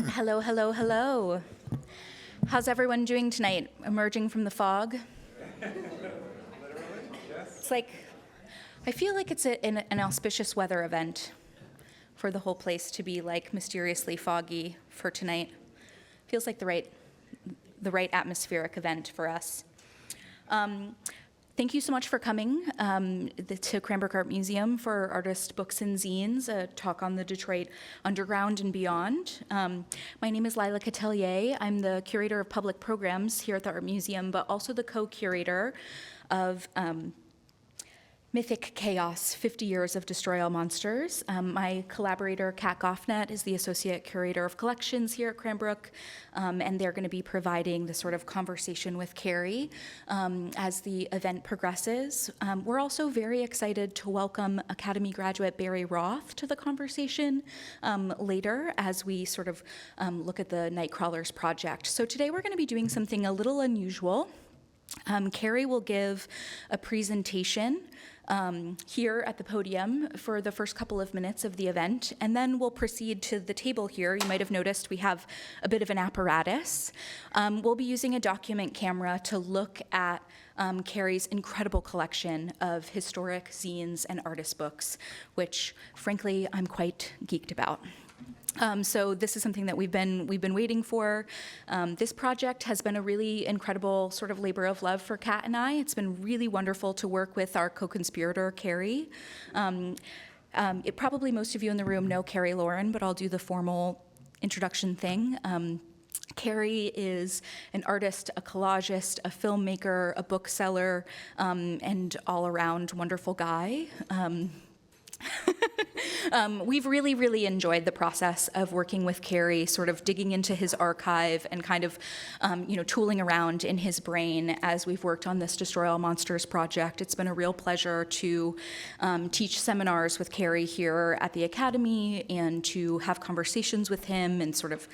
Hello, hello, hello. How's everyone doing tonight, emerging from the fog? It's like, I feel like it's an auspicious weather event for the whole place to be like mysteriously foggy for tonight. Feels like the right atmospheric event for us. Thank you so much for coming to Cranbrook Art Museum for Artist Books and Zines, a talk on the Detroit Underground and beyond. My name is Lila Catelier. I'm the curator of public programs here at the Art Museum, but also the co-curator of Mythic Chaos, 50 Years of Destroy All Monsters. My collaborator, Kat Goffnet, is the associate curator of collections here at Cranbrook, and they're going to be providing the sort of conversation with Cary as the event progresses. We're also very excited to welcome Academy graduate Barry Roth to the conversation later as we sort of look at the Nightcrawlers project. So today we're going to be doing something a little unusual. Cary will give a presentation here at the podium for the first couple of minutes of the event, and then we'll proceed to the table here. You might have noticed we have a bit of an apparatus. We'll be using a document camera to look at Cary's incredible collection of historic zines and artist books, which, frankly, I'm quite geeked about. So this is something that we've been waiting for. This project has been a really incredible sort of labor of love for Kat and I. It's been really wonderful to work with our co-conspirator, Cary. Probably most of you in the room know Cary Loren, but I'll do the formal introduction thing. Cary is an artist, a collagist, a filmmaker, a bookseller, and all-around wonderful guy. We've really, really enjoyed the process of working with Cary, sort of digging into his archive and kind of, tooling around in his brain as we've worked on this Destroy All Monsters project. It's been a real pleasure to teach seminars with Cary here at the Academy and to have conversations with him and sort of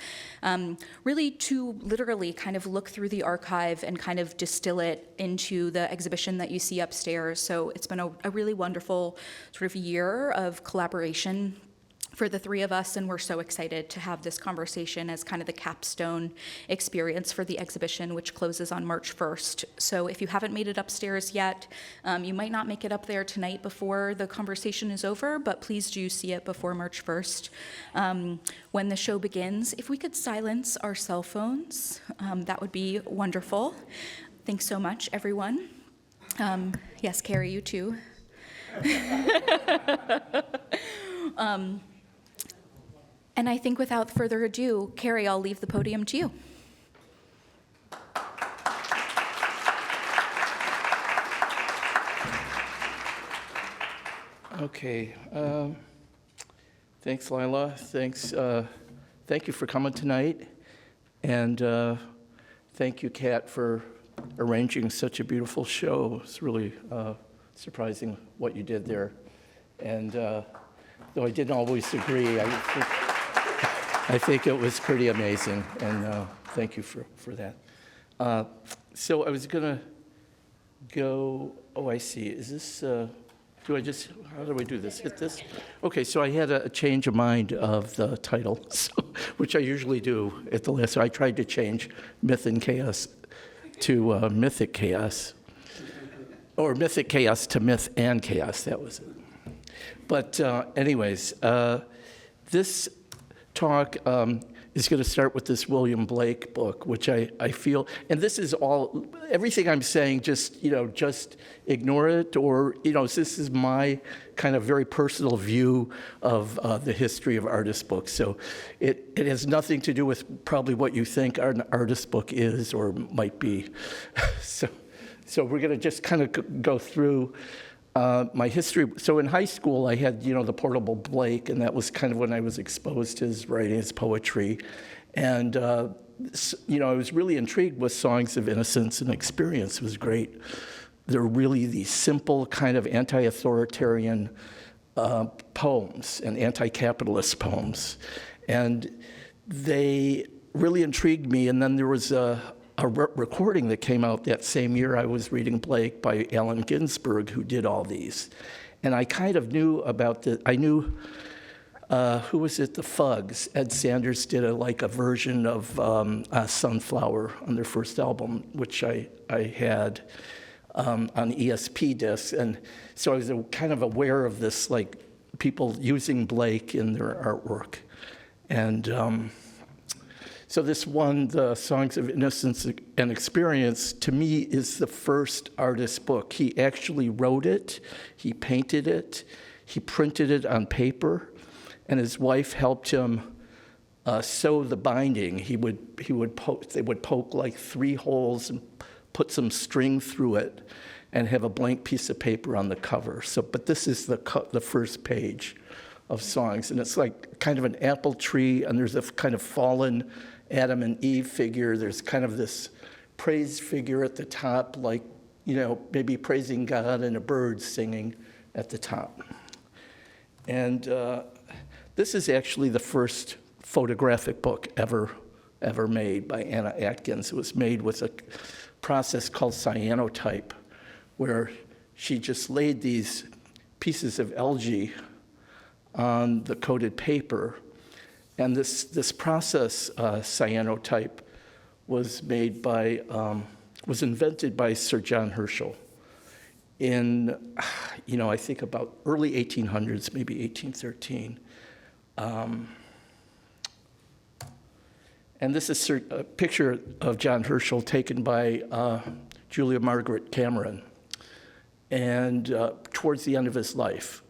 really to literally kind of look through the archive and kind of distill it into the exhibition that you see upstairs. So it's been a really wonderful sort of year of collaboration for the three of us, and we're so excited to have this conversation as kind of the capstone experience for the exhibition, which closes on March 1st. So if you haven't made it upstairs yet, you might not make it up there tonight before the conversation is over, but please do see it before March 1st. When the show begins, if we could silence our cell phones, that would be wonderful. Thanks so much, everyone. Yes, Cary, you too. And I think without further ado, Cary, I'll leave the podium to you. Okay. Thanks, Lila. Thank you for coming tonight. And thank you, Kat, for arranging such a beautiful show. It's really surprising what you did there. And though I didn't always agree, I think it was pretty amazing, and thank you for that. So I was going to go, I see. Is this, how do we do this? Hit this? Okay, so I had a change of mind of the title, which I usually do at the last. So I tried to change Myth and Chaos to Mythic Chaos, or Mythic Chaos to Myth and Chaos, that was it. But anyways, this talk is going to start with this William Blake book, which I feel, and this is everything I'm saying, just ignore it, or, this is my kind of very personal view of the history of artist books. So it has nothing to do with probably what you think an artist book is or might be. So we're going to just kind of go through my history. So in high school, I had, the portable Blake, and that was kind of when I was exposed to his writing, his poetry. And, I was really intrigued with Songs of Innocence and Experience. It was great. They're really these simple kind of anti-authoritarian poems and anti-capitalist poems. And they really intrigued me. And then there was a recording that came out that same year I was reading Blake by Allen Ginsberg, who did all these. And I kind of knew about I knew who was it? The Fugs. Ed Sanders did a version of Sunflower on their first album, which I had on ESP discs. And so I was kind of aware of this, like people using Blake in their artwork. And so this one, the Songs of Innocence and Experience, to me is the first artist book. He actually wrote it, he painted it, he printed it on paper, and his wife helped him sew the binding. They would poke like 3 holes and put some string through it and have a blank piece of paper on the cover. But this is the first page of Songs, and it's like kind of an apple tree, and there's a kind of fallen Adam and Eve figure. There's kind of this praise figure at the top, like, maybe praising God, and a bird singing at the top. And this is actually the first photographic book ever made by Anna Atkins. It was made with a process called cyanotype, where she just laid these pieces of algae on the coated paper. And this process, cyanotype, was invented by Sir John Herschel in, I think about early 1800s, maybe 1813. And this is a picture of John Herschel taken by Julia Margaret Cameron, and towards the end of his life,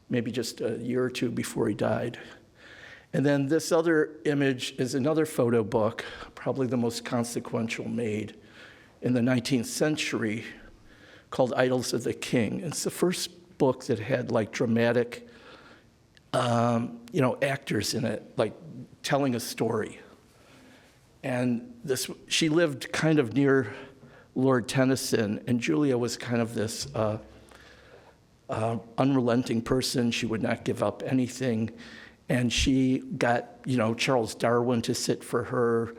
maybe just a year or two before he died. And then this other image is another photo book, probably the most consequential made in the 19th century, called Idols of the King. It's the first book that had like dramatic, actors in it, like telling a story. And she lived kind of near Lord Tennyson, and Julia was kind of this unrelenting person. She would not give up anything. And she got, Charles Darwin to sit for her,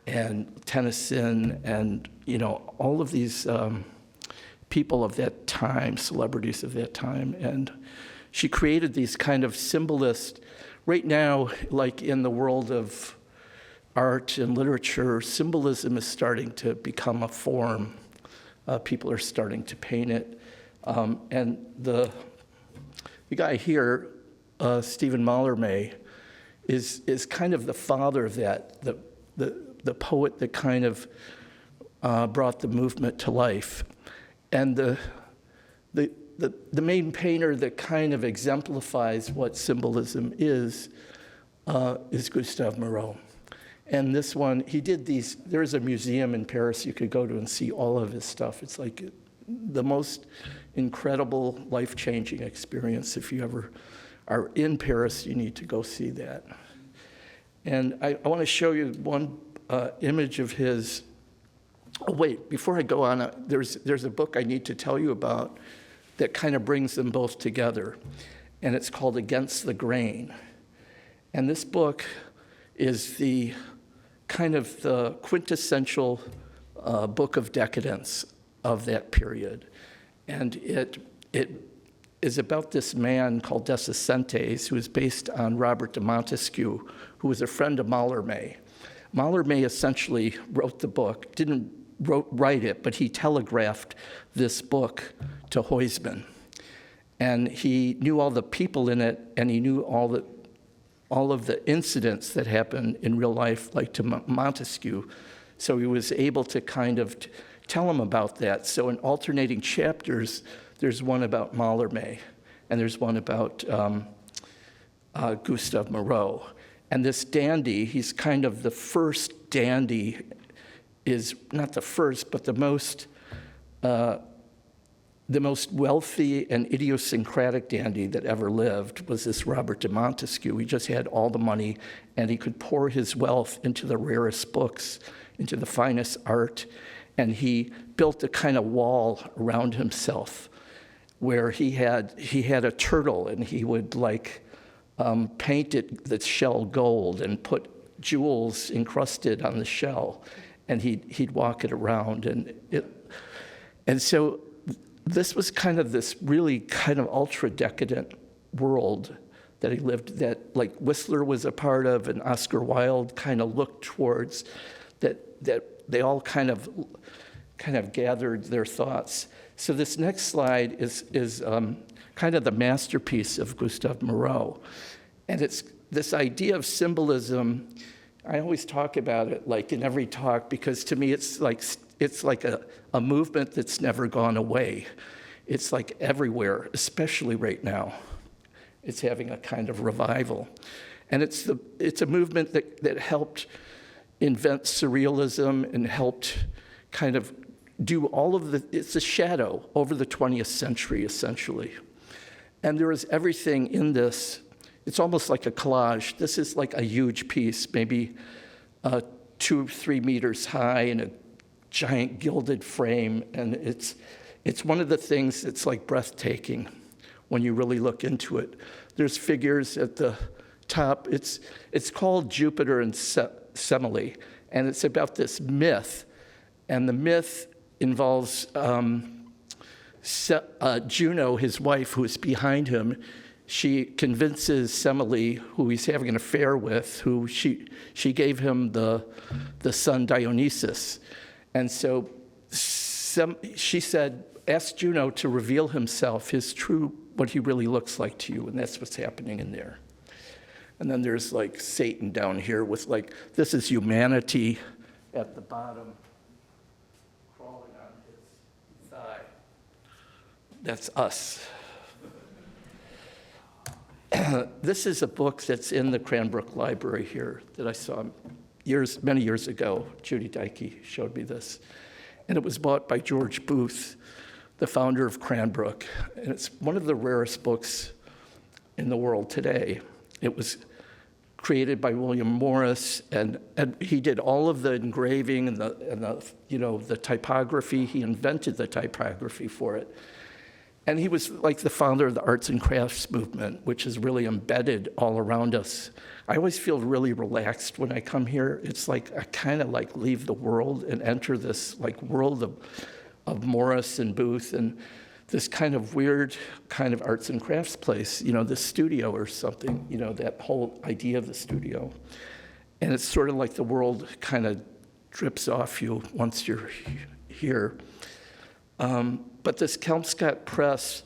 and Tennyson, and, all of these people of that time, celebrities of that time. And she created these kind of symbolist, right now, like in the world of art and literature, symbolism is starting to become a form. People are starting to paint it. And the guy here, Stephen Mallarmé, is kind of the father of that, the poet that kind of brought the movement to life. And the main painter that kind of exemplifies what symbolism is Gustave Moreau. And this one, he did these, there's a museum in Paris you could go to and see all of his stuff. It's like the most incredible, life-changing experience. If you ever are in Paris, you need to go see that. And I want to show you one image of his. Oh, wait, before I go on, there's a book I need to tell you about that kind of brings them both together. And it's called Against the Grain. And this book is the kind of the quintessential book of decadence of that period. And it is about this man called De Cecentes, who is based on Robert de Montesquieu, who was a friend of Mallarmé. Mallarmé essentially wrote the book, didn't write it, but he telegraphed this book to Huysman. And he knew all the people in it, and he knew all of the incidents that happened in real life, like to Montesquieu. So he was able to kind of tell him about that. So in alternating chapters, there's one about Mallarmé, and there's one about Gustave Moreau. And this dandy, he's kind of the first dandy, is not the first, but the most wealthy and idiosyncratic dandy that ever lived was this Robert de Montesquieu. He just had all the money, and he could pour his wealth into the rarest books, into the finest art, and he built a kind of wall around himself where he had a turtle, and he would paint it the shell gold and put jewels encrusted on the shell, and he'd walk it around, and so this was kind of this really kind of ultra decadent world that he lived, that like Whistler was a part of and Oscar Wilde kind of looked towards, that they all kind of gathered their thoughts. So this next slide is kind of the masterpiece of Gustave Moreau. And it's this idea of symbolism. I always talk about it like in every talk, because to me it's like a movement that's never gone away. It's like everywhere, especially right now. It's having a kind of revival. And it's a movement that helped invent surrealism and helped kind of do all of it's a shadow over the 20th century, essentially. And there is everything in this. It's almost like a collage. This is like a huge piece, maybe 2-3 meters high in a giant gilded frame. And it's one of the things that's like breathtaking when you really look into it. There's figures at the top. It's called Jupiter and Semele, and it's about this myth. And the myth involves Juno, his wife, who is behind him. She convinces Semele, who he's having an affair with, who she gave him the son Dionysus. And so she said, ask Juno to reveal himself, his true, what he really looks like to you, and that's what's happening in there. And then there's like Satan down here with like, this is humanity at the bottom, crawling on his thigh. That's us. This is a book that's in the Cranbrook Library here that I saw many years ago. Judy Dykey showed me this. And it was bought by George Booth, the founder of Cranbrook. And it's one of the rarest books in the world today. It was created by William Morris, and he did all of the engraving and the typography. He invented the typography for it. And he was like the founder of the arts and crafts movement, which is really embedded all around us. I always feel really relaxed when I come here. It's like I kind of like leave the world and enter this like world of Morris and Booth and this kind of weird kind of arts and crafts place, the studio or something, that whole idea of the studio. And it's sort of like the world kind of drips off you once you're here. But this Kelmscott Press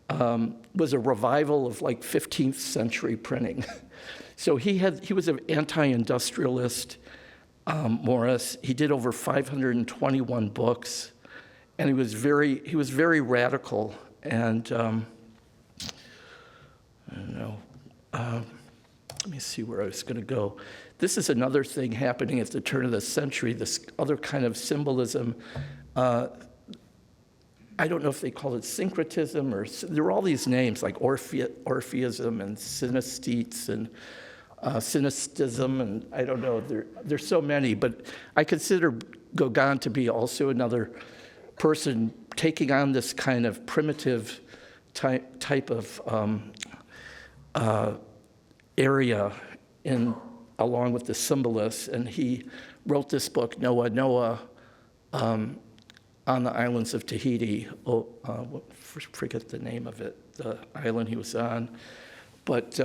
was a revival of like 15th century printing. So he was an anti-industrialist, Morris. He did over 521 books, and he was very radical. And I don't know. Let me see where I was going to go. This is another thing happening at the turn of the century. This other kind of symbolism. I don't know if they call it syncretism or there are all these names like Orpheism and synesthetes and synesthetism, and I don't know. There's so many, but I consider Gauguin to be also another person taking on this kind of primitive type of area along with the symbolists, and he wrote this book, Noah, Noah, on the islands of Tahiti. Forget the name of it, the island he was on. But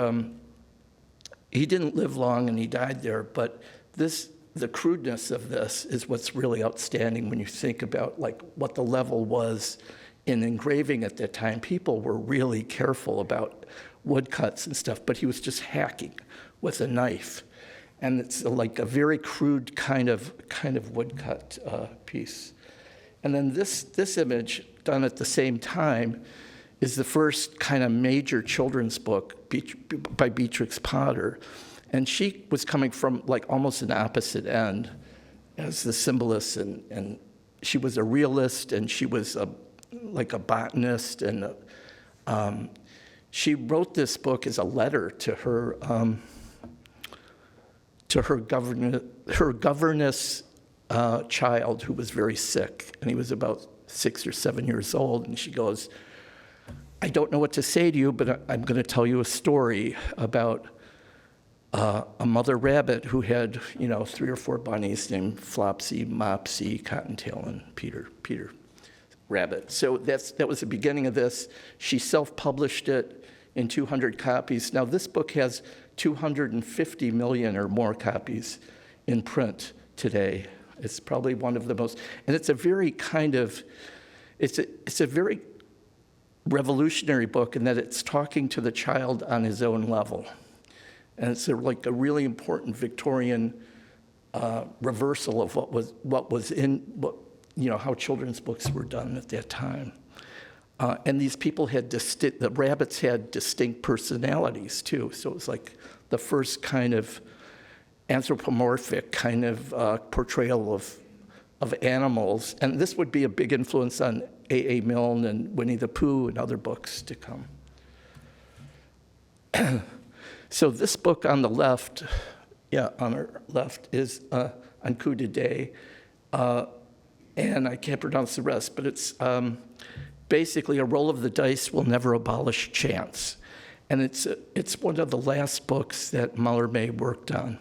he didn't live long and he died there. But the crudeness of this is what's really outstanding when you think about like what the level was in engraving at that time. People were really careful about woodcuts and stuff, but he was just hacking with a knife. And it's like a very crude kind of woodcut piece. And then this image, done at the same time, is the first kind of major children's book by Beatrix Potter. And she was coming from like almost an opposite end as the symbolist. And she was a realist, and she was like a botanist. And she wrote this book as a letter to her governess child who was very sick, and he was about 6 or 7 years old. And she goes, I don't know what to say to you, but I'm going to tell you a story about a mother rabbit who had, 3 or 4 bunnies named Flopsy, Mopsy, Cottontail, and Peter Rabbit. So that was the beginning of this. She self-published it. in 200 copies. Now, this book has 250 million or more copies in print today. It's probably one of the most, and it's a very kind of, it's a very revolutionary book in that it's talking to the child on his own level. And it's like a really important Victorian reversal of what was in, how children's books were done at that time. And these people had the rabbits had distinct personalities too. So it was like the first kind of anthropomorphic kind of portrayal of animals. And this would be a big influence on A.A. Milne and Winnie the Pooh and other books to come. So this book on the left, on our left, is Un coup de dé. And I can't pronounce the rest, but it's basically a roll of the dice will never abolish chance. And it's one of the last books that Mallarmé worked on.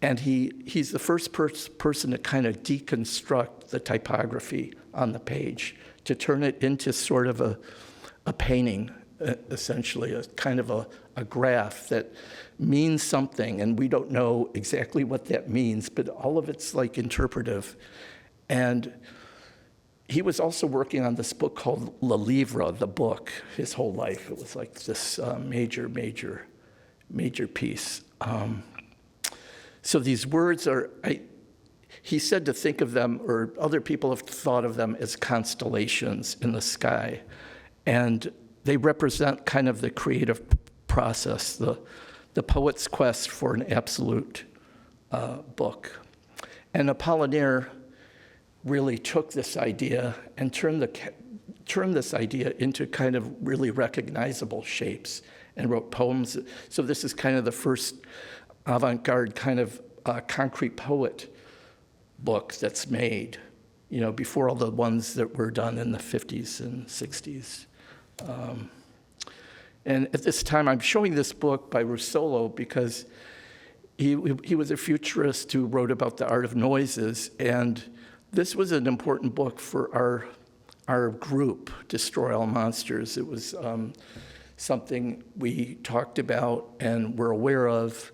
And he's the first person to kind of deconstruct the typography on the page, to turn it into sort of a painting, essentially, a kind of a graph that means something, and we don't know exactly what that means, but all of it's like interpretive. And he was also working on this book called Le Livre, the book, his whole life. It was like this major piece. So these words are, he said to think of them, or other people have thought of them as constellations in the sky. And they represent kind of the creative process, the poet's quest for an absolute book. And Apollinaire really took this idea and turned this idea into kind of really recognizable shapes and wrote poems. So this is kind of the first avant-garde kind of concrete poet book that's made, before all the ones that were done in the 50s and 60s. And at this time, I'm showing this book by Russolo because he was a futurist who wrote about the art of noises, and this was an important book for our group, Destroy All Monsters. It was something we talked about and were aware of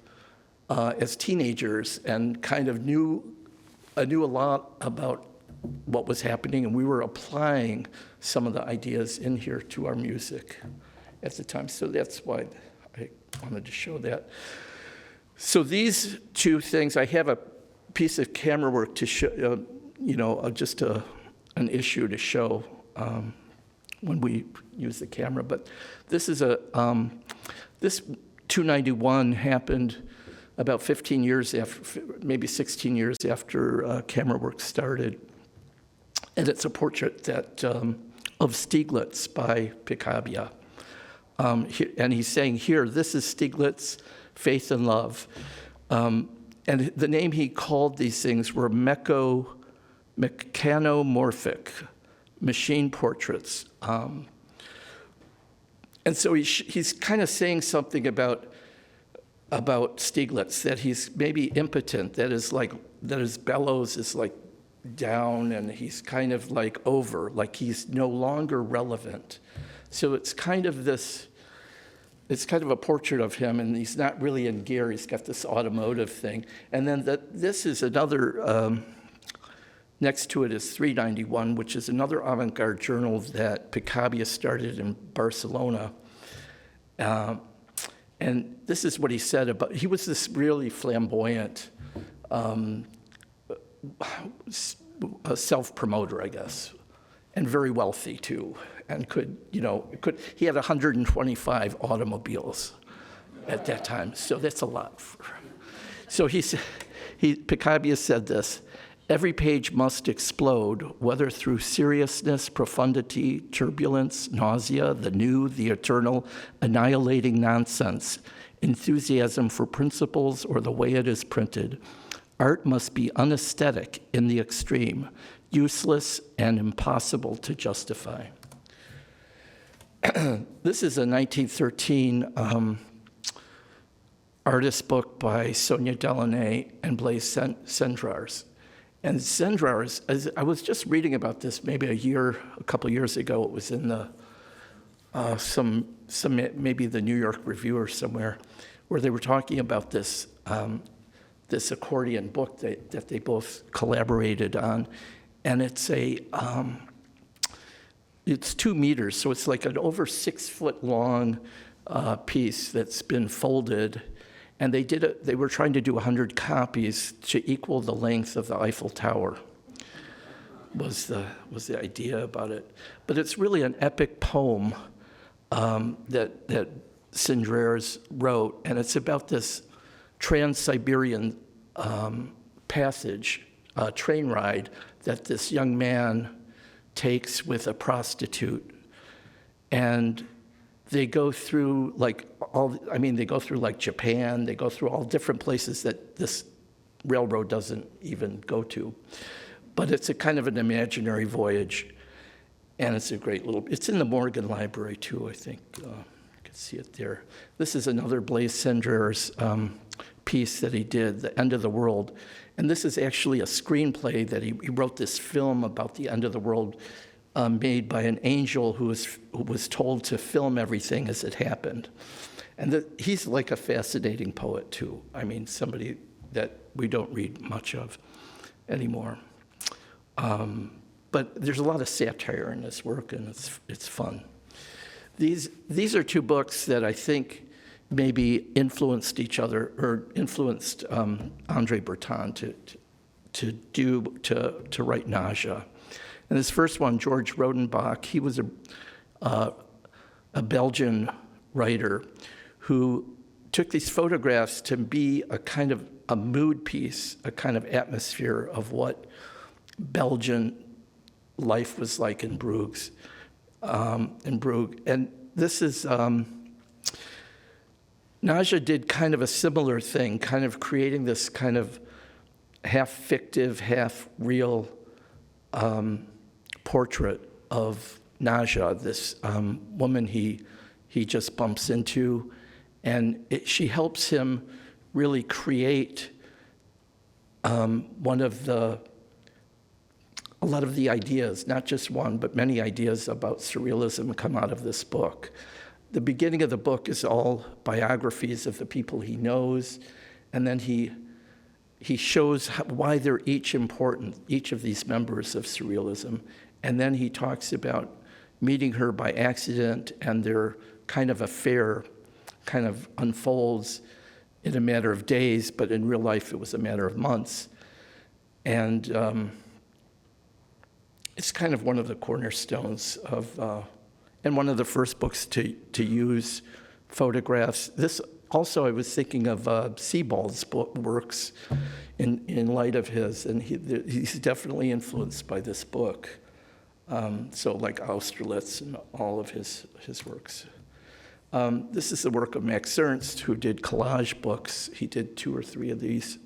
as teenagers, and kind of knew a lot about what was happening, and we were applying some of the ideas in here to our music at the time. So that's why I wanted to show that. So these two things, I have a piece of camera work to show, just an issue to show when we use the camera. But this is this 291 happened about 15 years after, maybe 16 years after camera work started. And it's a portrait that of Stieglitz by Picabia. And he's saying here, this is Stieglitz, Faith and Love. And the name he called these things were mechanomorphic, machine portraits. And so he's kind of saying something about Stieglitz, that he's maybe impotent, that his bellows is like down, and he's kind of like over, like he's no longer relevant. So it's kind of a portrait of him, and he's not really in gear. He's got this automotive thing. And then this is another, next to it is 391, which is another avant-garde journal that Picabia started in Barcelona. And this is what he said about, he was this really flamboyant self-promoter, I guess, and very wealthy too, and he had 125 automobiles at that time, so that's a lot. So Picabia said this: every page must explode, whether through seriousness, profundity, turbulence, nausea, the new, the eternal, annihilating nonsense, enthusiasm for principles, or the way it is printed. Art must be unaesthetic in the extreme, useless and impossible to justify. This is a 1913 artist book by Sonia Delaunay and Blaise Cendrars. And Cendrars, I was just reading about this maybe a couple years ago. It was in the maybe the New York Review or somewhere, where they were talking about this this accordion book that they both collaborated on, and it's 2 meters, so it's like an over 6 foot long piece that's been folded, and they were trying to do 100 copies to equal the length of the Eiffel Tower. Was the idea about it, but it's really an epic poem that Cindrers wrote, and it's about this trans-Siberian passage, train ride that this young man takes with a prostitute, and they go through they go through like Japan, they go through all different places that this railroad doesn't even go to. But it's a kind of an imaginary voyage, and it's a great it's in the Morgan Library too, I think. You can see it there. This is another Blaise Cindrers piece that he did, The End of the World. And this is actually a screenplay that he wrote this film about the end of the world made by an angel who was told to film everything as it happened. And he's like a fascinating poet too. I mean, somebody that we don't read much of anymore. But there's a lot of satire in this work, and it's fun. These are 2 books that I think maybe influenced each other, or influenced Andre Breton to write Nausea. And this first one, George Rodenbach, he was a Belgian writer who took these photographs to be a kind of a mood piece, a kind of atmosphere of what Belgian life was like in Brugge. And this is, Nausea did kind of a similar thing, kind of creating this kind of half fictive, half real portrait of Nausea, this woman he just bumps into, and she helps him really create a lot of the ideas, not just one, but many ideas about surrealism come out of this book. The beginning of the book is all biographies of the people he knows, and then he shows why they're each important, each of these members of surrealism, and then he talks about meeting her by accident, and their kind of affair kind of unfolds in a matter of days, but in real life it was a matter of months. And it's kind of one of the cornerstones of, and one of the first books to use photographs. This also, I was thinking of Sebald's works in light of his, and he's definitely influenced by this book. So like Austerlitz and all of his works. This is the work of Max Ernst, who did collage books. He did 2 or 3 of these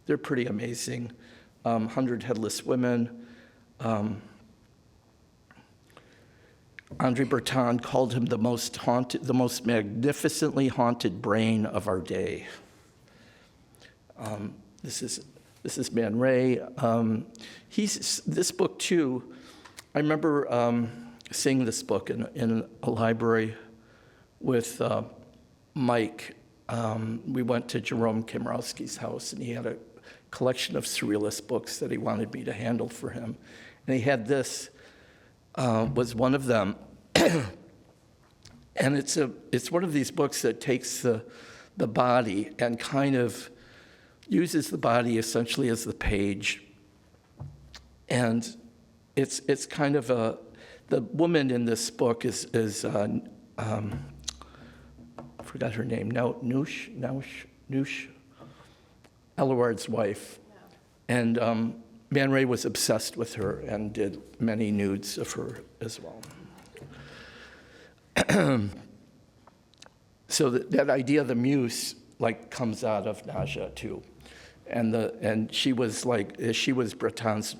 they're pretty amazing. 100 Headless Women. Andre Breton called him the most magnificently haunted brain of our day. This is Man Ray. This book too. I remember seeing this book in a library with Mike. We went to Jerome Kamrowski's house, and he had a collection of surrealist books that he wanted me to handle for him. And he had this, was one of them. And it's one of these books that takes the body and kind of uses the body essentially as the page. And it's kind of the woman in this book is I forgot her name, Noosh, Eluard's wife. And Man Ray was obsessed with her and did many nudes of her as well. So that idea of the muse comes out of Nausea too. And she was Breton's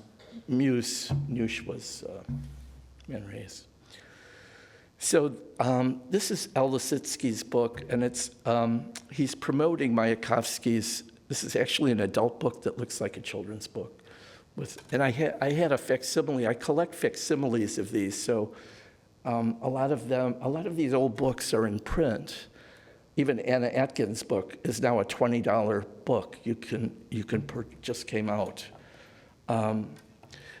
muse. Noosh was Man Ray's. So this is El Lisitsky's book, and he's promoting Mayakovsky's. This is actually an adult book that looks like a children's book. And I had a facsimile. I collect facsimiles of these, so A lot of these old books are in print. Even Anna Atkins' book is now a $20 book. Just came out.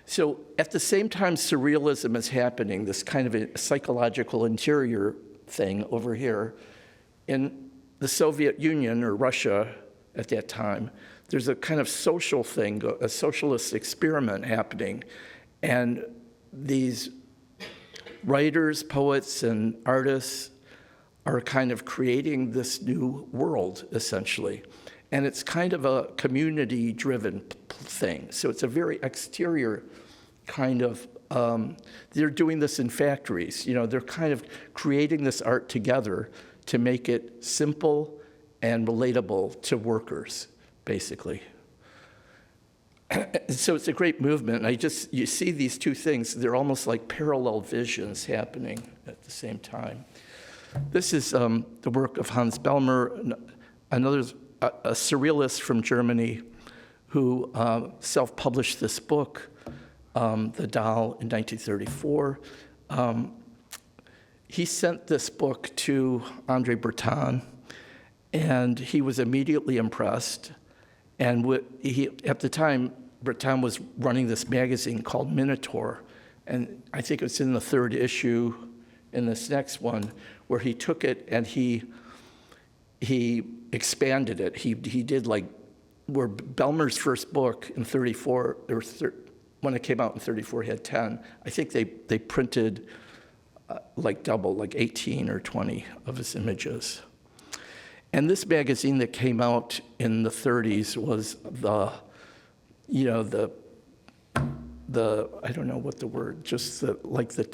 So at the same time surrealism is happening, this kind of a psychological interior thing over here, in the Soviet Union or Russia at that time, there's a kind of social thing, a socialist experiment happening. And these writers, poets, and artists are kind of creating this new world, essentially. And it's kind of a community-driven thing. So it's a very exterior kind of, they're doing this in factories. They're kind of creating this art together to make it simple and relatable to workers, basically. So it's a great movement. You see these two things, they're almost like parallel visions happening at the same time. This is the work of Hans Bellmer, a surrealist from Germany who self-published this book, The Doll, in 1934. He sent this book to Andre Breton, and he was immediately impressed. And at the time, Breton was running this magazine called Minotaur, and I think it's in the third issue in this next one, where he took it and he expanded it. He did where Bellmer's first book in 34, when it came out in 34, had 10. I think they printed double, 18 or 20 of his images. And this magazine that came out in the 30s was the I don't know what the word, just the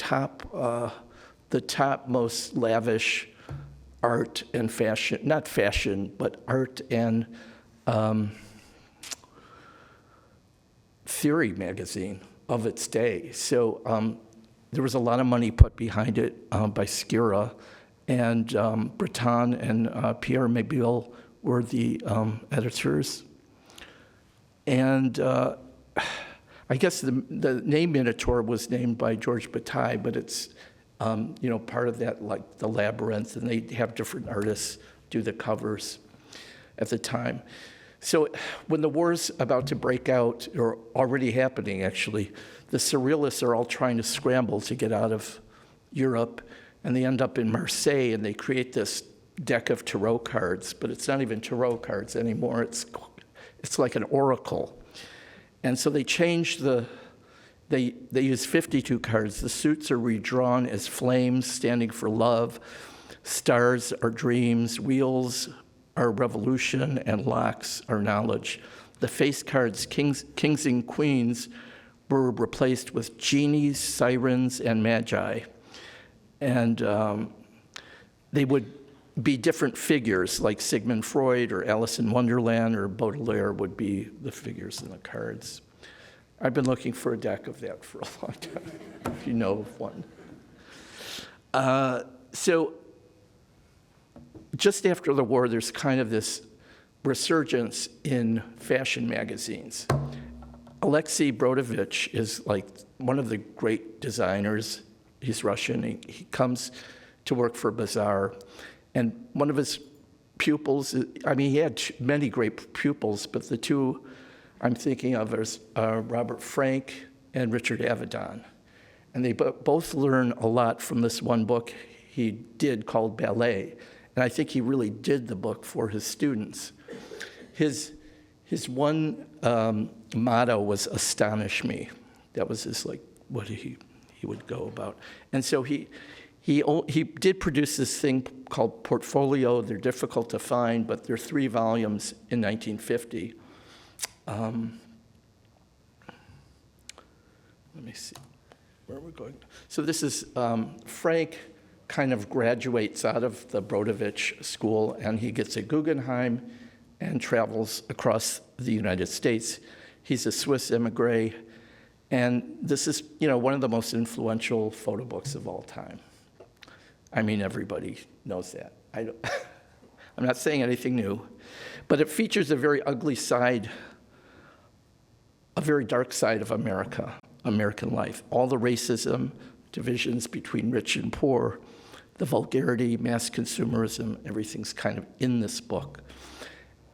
top most lavish art and fashion, not fashion, but art and theory magazine of its day. So there was a lot of money put behind it by Skira, and Breton and Pierre Mabille were the editors. And I guess the name Minotaur was named by George Bataille, but it's part of that, the labyrinth, and they have different artists do the covers at the time. So when the war's about to break out, or already happening actually, the surrealists are all trying to scramble to get out of Europe, and they end up in Marseille, and they create this deck of tarot cards, but it's not even tarot cards anymore. It's like an oracle. And so they change they use 52 cards. The suits are redrawn as flames standing for love, stars are dreams, wheels are revolution, and locks are knowledge. The face cards, kings and queens, were replaced with genies, sirens, and magi. And they would be different figures, like Sigmund Freud or Alice in Wonderland or Baudelaire would be the figures in the cards. I've been looking for a deck of that for a long time, if you know of one. So just after the war, there's kind of this resurgence in fashion magazines. Alexei Brodovich is one of the great designers. He's Russian. He comes to work for Bazaar. And one of his pupils, he had many great pupils, but the two I'm thinking of are Robert Frank and Richard Avedon. And they both learn a lot from this one book he did called Ballet. And I think he really did the book for his students. His one motto was "Astonish me." That was his what he would go about. And so he did produce this thing called Portfolio. They're difficult to find, but they're 3 volumes in 1950. Let me see where we're going. So this is Frank kind of graduates out of the Brodovich school, and he gets a Guggenheim and travels across the United States. He's a Swiss emigre, and this is, one of the most influential photo books of all time. Everybody knows that. I'm not saying anything new, but it features a very ugly side, a very dark side of American life. All the racism, divisions between rich and poor, the vulgarity, mass consumerism, everything's kind of in this book.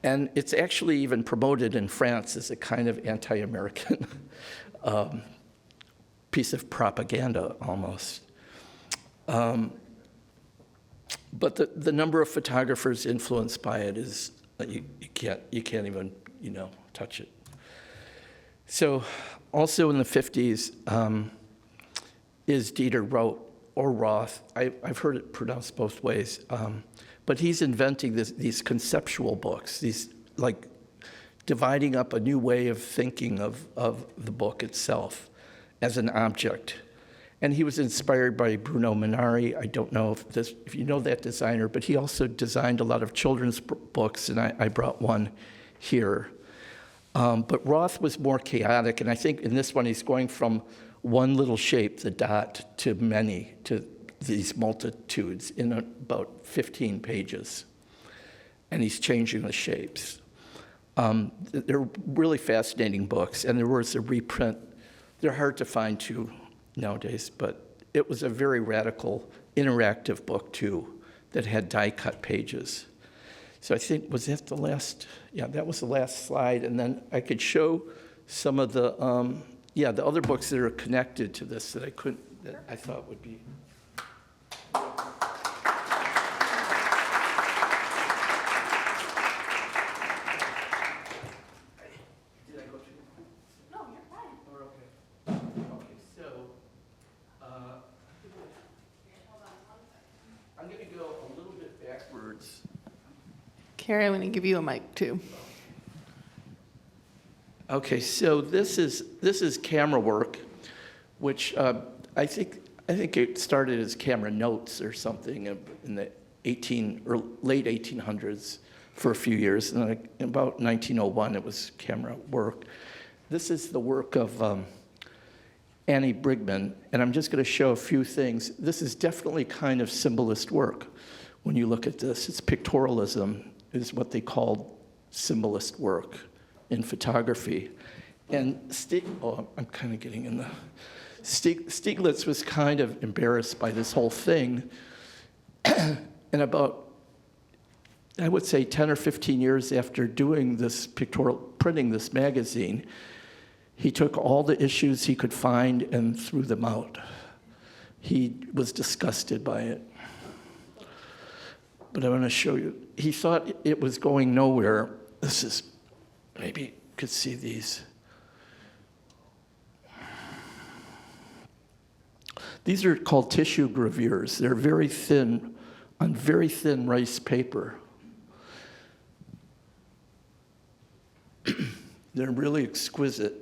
And it's actually even promoted in France as a kind of anti-American piece of propaganda almost. But the number of photographers influenced by it is, you can't even, touch it. So also in the 50s is Dieter Roth. I've heard it pronounced both ways. But he's inventing these conceptual books, these like dividing up a new way of thinking of the book itself as an object. And he was inspired by Bruno Minari. I don't know if you know that designer, but he also designed a lot of children's books, and I brought one here. But Roth was more chaotic, and I think in this one he's going from one little shape, the dot, to many, to these multitudes in about 15 pages. And he's changing the shapes. They're really fascinating books, and there was a reprint. They're hard to find too nowadays, but it was a very radical, interactive book too, that had die-cut pages. So I think, was that the last? Yeah, that was the last slide. And then I could show some of the other books that are connected to this that I thought would be. Cary, I'm going to give you a mic too. Okay, so this is camera work, which I think it started as camera notes or something in the late 1800s for a few years, and then in about 1901 it was camera work. This is the work of Annie Brigman, and I'm just going to show a few things. This is definitely kind of symbolist work. When you look at this, it's pictorialism is what they called symbolist work in photography. And I'm kind of getting in the... Stieglitz was kind of embarrassed by this whole thing. And about, I would say 10 or 15 years after doing this printing this magazine, he took all the issues he could find and threw them out. He was disgusted by it. But I want to show you. He thought it was going nowhere. This is, maybe you could see these. These are called tissue gravures. They're very thin, on very thin rice paper. They're really exquisite.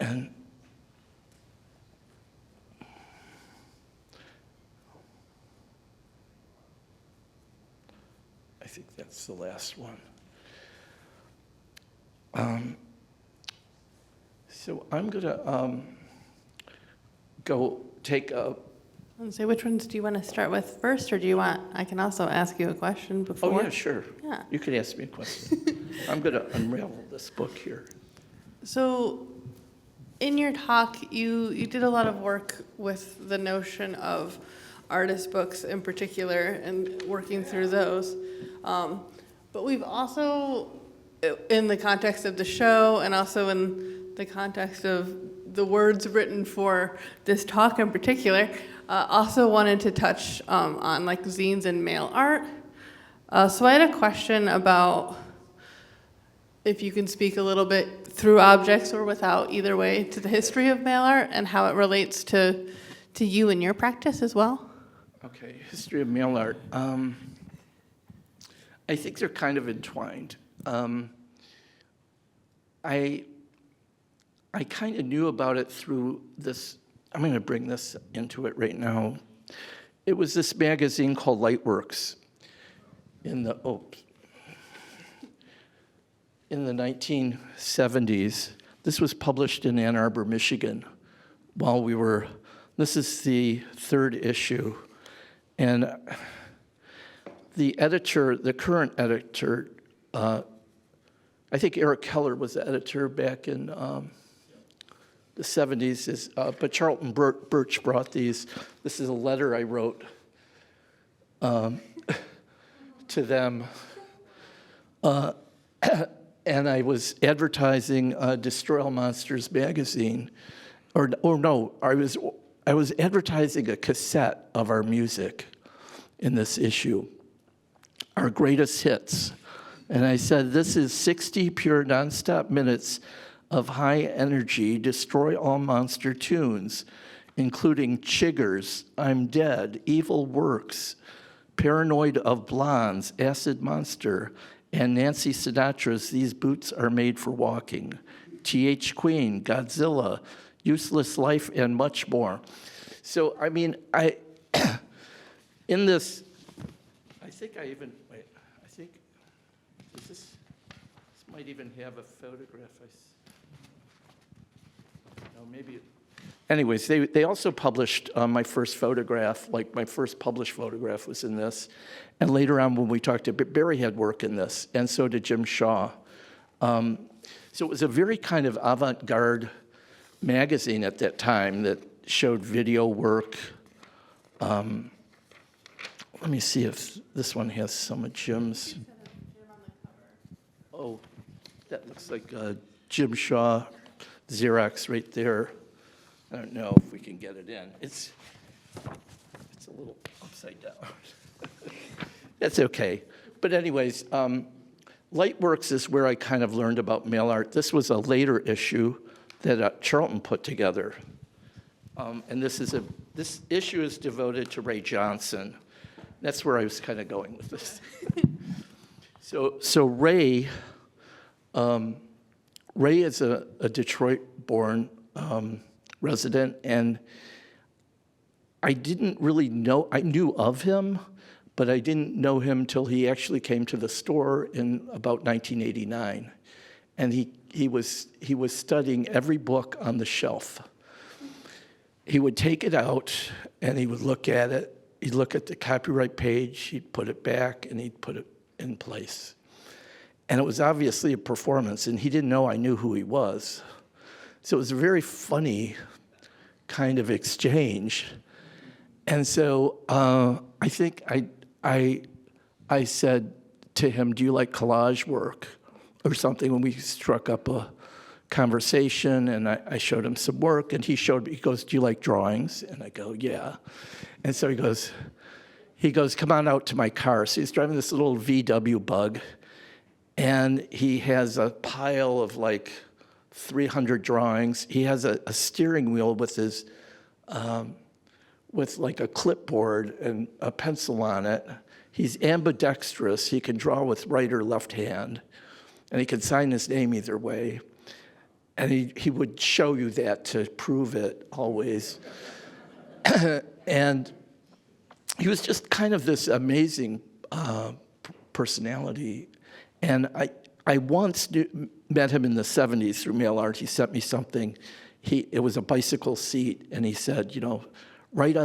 And I think that's the last one. So I'm going to go take a... And so which ones do you want to start with first, or do you want, I can also ask you a question before? Oh, yeah, sure. Yeah. You could ask me a question. I'm going to unravel this book here. So in your talk, you did a lot of work with the notion of artist books in particular and working through those. But we've also, in the context of the show and also in the context of the words written for this talk in particular, also wanted to touch on like zines and mail art. So I had a question about if you can speak a little bit through objects or without, either way, to the history of mail art and how it relates to you and your practice as well. Okay, history of mail art. I think they're kind of entwined. I kind of knew about it through this. I'm going to bring this into it right now. It was this magazine called Lightworks in the 1970s. This was published in Ann Arbor, Michigan, while we were. This is the third issue, and the editor, the current editor, I think Eric Keller was the editor back in the 70s, is, but Charlton Birch brought these. This is a letter I wrote to them. And I was advertising Destroy All Monsters magazine, or no, I was advertising a cassette of our music in this issue, our greatest hits. And I said, this is 60 pure nonstop minutes of high energy, destroy all monster tunes, including Chiggers, I'm Dead, Evil Works, Paranoid of Blondes, Acid Monster, and Nancy Sinatra's These Boots Are Made for Walking, T.H. Queen, Godzilla, Useless Life, and much more. So, I mean, in this, I think this might even have a photograph. No, maybe. Anyways, they also published my first photograph, like my first published photograph was in this. And later on when we talked to Barry had work in this, and so did Jim Shaw. So it was a very kind of avant-garde magazine at that time that showed video work. Let me see if this one has some of Jim's. Oh, that looks like Jim Shaw Xerox right there. I don't know if we can get it in. It's a little upside down. That's okay. But anyways, Lightworks is where I kind of learned about mail art. This was a later issue that Charlton put together. And this issue is devoted to Ray Johnson. That's where I was kind of going with this. So Ray is a Detroit-born resident, and I didn't really know, I knew of him, but I didn't know him till he actually came to the store in about 1989. And he was studying every book on the shelf. He would take it out and he would look at it. He'd look at the copyright page, he'd put it back, and he'd put it in place. And it was obviously a performance, and he didn't know I knew who he was. So it was a very funny kind of exchange. And so I think I said to him, do you like collage work or something, when we struck up a conversation, and I showed him some work, and he goes, do you like drawings? And I go, yeah. And so he goes, come on out to my car. So he's driving this little VW Bug, and he has a pile of like 300 drawings. He has a steering wheel with his, with like a clipboard and a pencil on it. He's ambidextrous. He can draw with right or left hand, and he can sign his name either way. And he would show you that to prove it always. And he was just kind of this amazing personality. And I once met him in the 70s through mail art. He sent me something. It was a bicycle seat, and he said,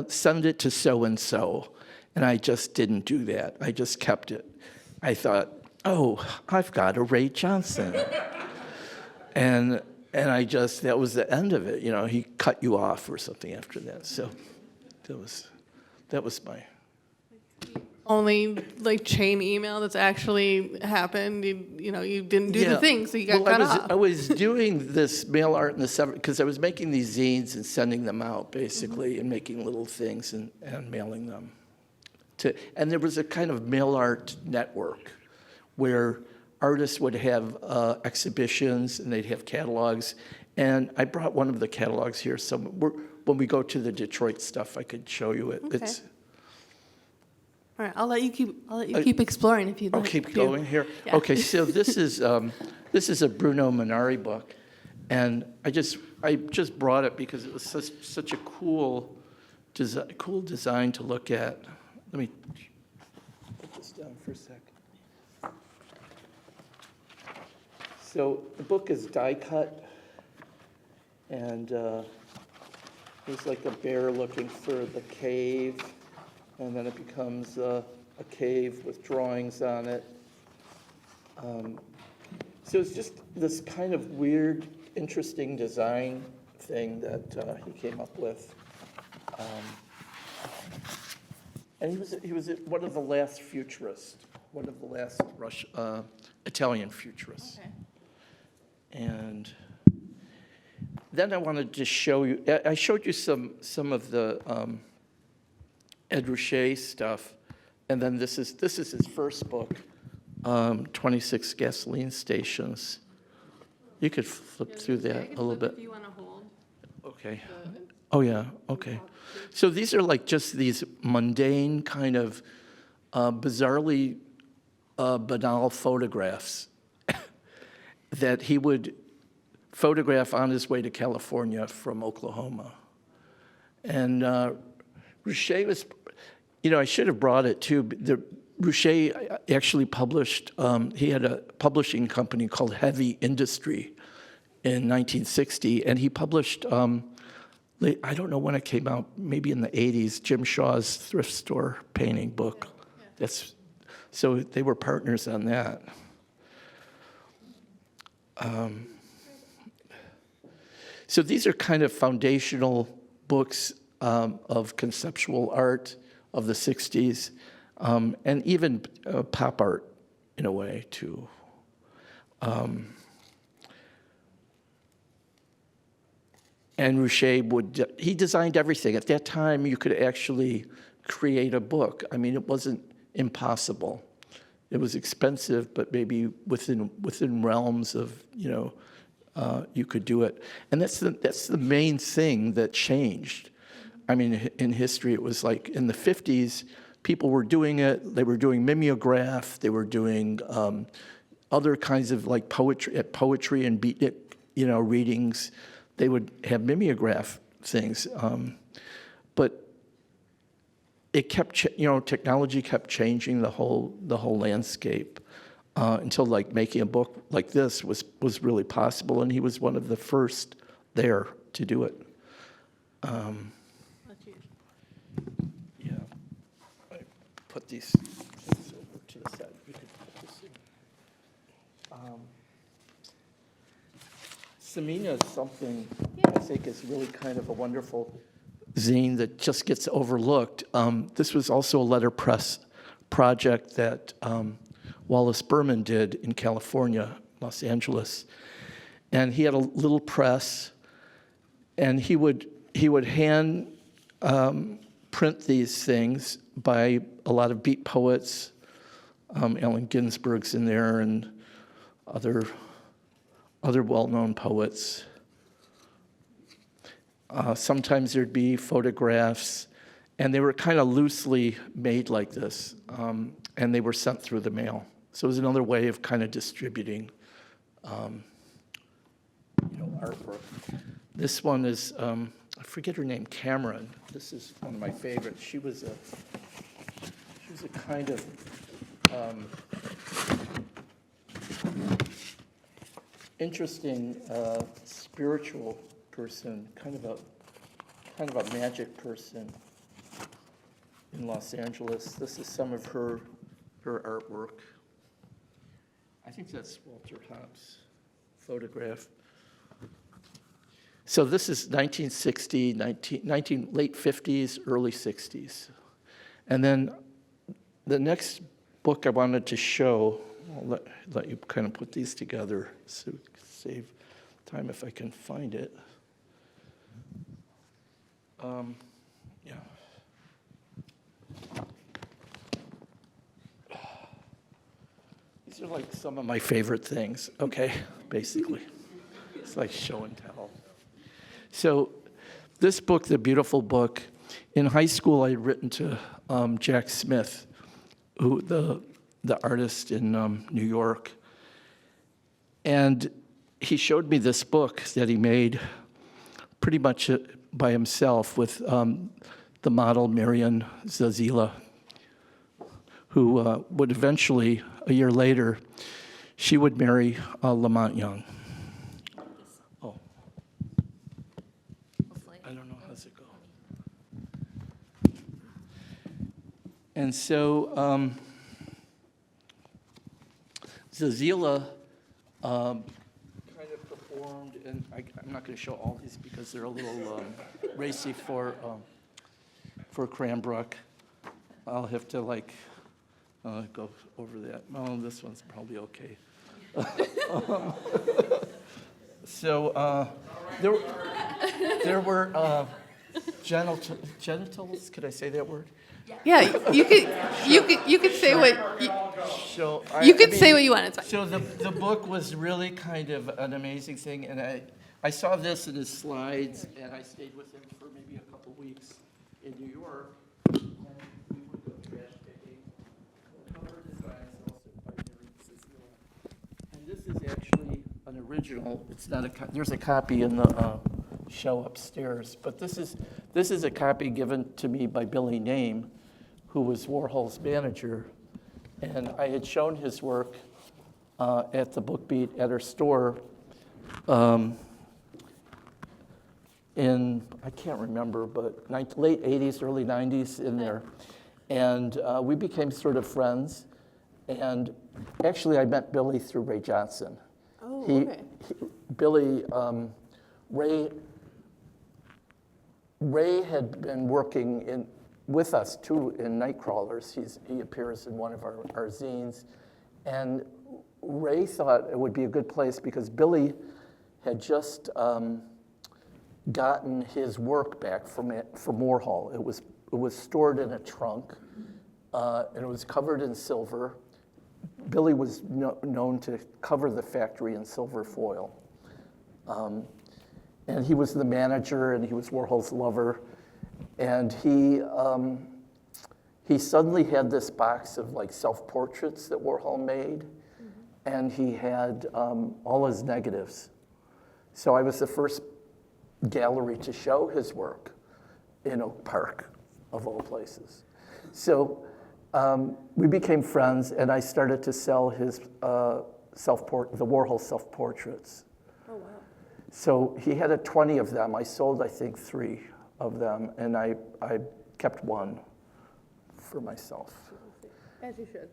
send it to so-and-so. And I just didn't do that. I just kept it. I thought, oh, I've got a Ray Johnson. And that was the end of it. He cut you off or something after that. So that was my... Only like chain email that's actually happened. You didn't do the thing, so you got cut off. I was doing this mail art in the 70s because I was making these zines and sending them out basically, and making little things and mailing them. And there was a kind of mail art network where artists would have exhibitions and they'd have catalogs. And I brought one of the catalogs here. So when we go to the Detroit stuff, I could show you it. Okay. All right, I'll let you keep exploring if you'd like. I'll keep going here. Yeah. Okay, so this is a Bruno Munari book, and I just brought it because it was such a cool design to look at. Let me put this down for a sec. So the book is die cut, and there's like a bear looking for the cave. And then it becomes a cave with drawings on it. So it's just this kind of weird, interesting design thing that he came up with. And he was one of the last futurists, one of the last Italian futurists. Okay. And then I wanted to show you, I showed you some of the Ed Ruscha stuff, and then this is his first book, 26 Gasoline Stations. You could flip through that a little bit. If you want to hold. Okay. Oh, yeah, okay. So these are like just these mundane kind of bizarrely banal photographs that he would photograph on his way to California from Oklahoma. And Ruscha was, I should have brought it too. Ruscha actually published, he had a publishing company called Heavy Industry in 1960, and he published, I don't know when it came out, maybe in the 80s, Jim Shaw's thrift store painting book. So they were partners on that. So these are kind of foundational books of conceptual art of the 60s, and even pop art in a way, too. And Ruscha he designed everything. At that time, you could actually create a book. I mean, it wasn't impossible. It was expensive, but maybe within realms of, you could do it. And that's the main thing that changed. I mean, in history, it was like in the 50s, people were doing it. They were doing mimeograph. They were doing other kinds of like poetry and beatnik, readings. They would have mimeograph things, but it kept, technology kept changing the whole landscape until like making a book like this was really possible, and he was one of the first there to do it. Yeah, I put these things over to the side. You could put this in. Samina is something I think is really kind of a wonderful zine that just gets overlooked. This was also a letterpress project that Wallace Berman did in California, Los Angeles. And he had a little press, and he would hand print these things by a lot of beat poets. Allen Ginsberg's in there, and other well-known poets. Sometimes there'd be photographs, and they were kind of loosely made like this, and they were sent through the mail. So it was another way of kind of distributing, artwork. This one is, I forget her name, Cameron. This is one of my favorites. She was a kind of interesting spiritual person, kind of a magic person in Los Angeles. This is some of her artwork. I think that's Walter Hopp's photograph. So this is 1960, late 50s, early 60s. And then the next book I wanted to show, I'll let you kind of put these together so we can save time if I can find it. Yeah. These are like some of my favorite things, okay, basically. It's like show and tell. So this book, The Beautiful Book, in high school I had written to Jack Smith, who the artist in New York. And he showed me this book that he made pretty much by himself with the model Marion Zazila, who would eventually, a year later, she would marry Lamont Young. Oh. I don't know, how's it go? And so Zazila kind of formed, and I'm not going to show all these because they're a little racy for Cranbrook. I'll have to go over that. Oh, this one's probably okay. So there were genitals. Could I say that word? Yeah, you could say what So you could say what you want. It's fine. So the book was really kind of an amazing thing, and I saw this in his slides, and I stayed with him for maybe a couple weeks in New York. And we would go trash picking. The cover design is also by Mary Cecilia. And this is actually an original. It's not there's a copy in the show upstairs, but this is a copy given to me by Billy Name, who was Warhol's manager. And I had shown his work at the Book Beat at her store in, I can't remember, but late 80s, early 90s in there. And we became sort of friends. And actually, I met Billy through Ray Johnson. Oh, okay. Billy, Ray had been working with us too in Nightcrawlers. He appears in one of our zines. And Ray thought it would be a good place because Billy had just gotten his work back from Warhol. It was stored in a trunk, and it was covered in silver. Billy was known to cover the factory in silver foil. And he was the manager, and he was Warhol's lover. And he suddenly had this box of self-portraits that Warhol made, and he had all his negatives. So I was the first gallery to show his work in Oak Park, of all places. So we became friends, and I started to sell his the Warhol self-portraits. Oh, wow. So he had 20 of them. I sold, I think, 3 of them, and I kept one for myself. As you should.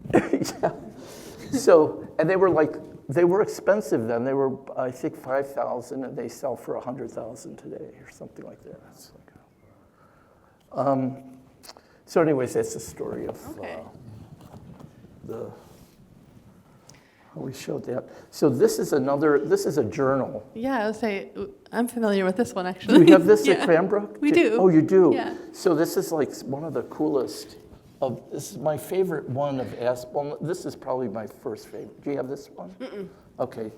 Yeah. So, and they were expensive then. They were, I think, $5,000, and they sell for $100,000 today, or something like that. It's so, anyways, that's the story of how we showed that. So this is a journal. Yeah, I would say I'm familiar with this one actually. Do we have this Yeah. at Cranbrook? We do. Oh, you do? Yeah. So this is one of the coolest. This is my favorite one of Well, this is probably my first favorite. Do you have this one? Mm-mm. Okay.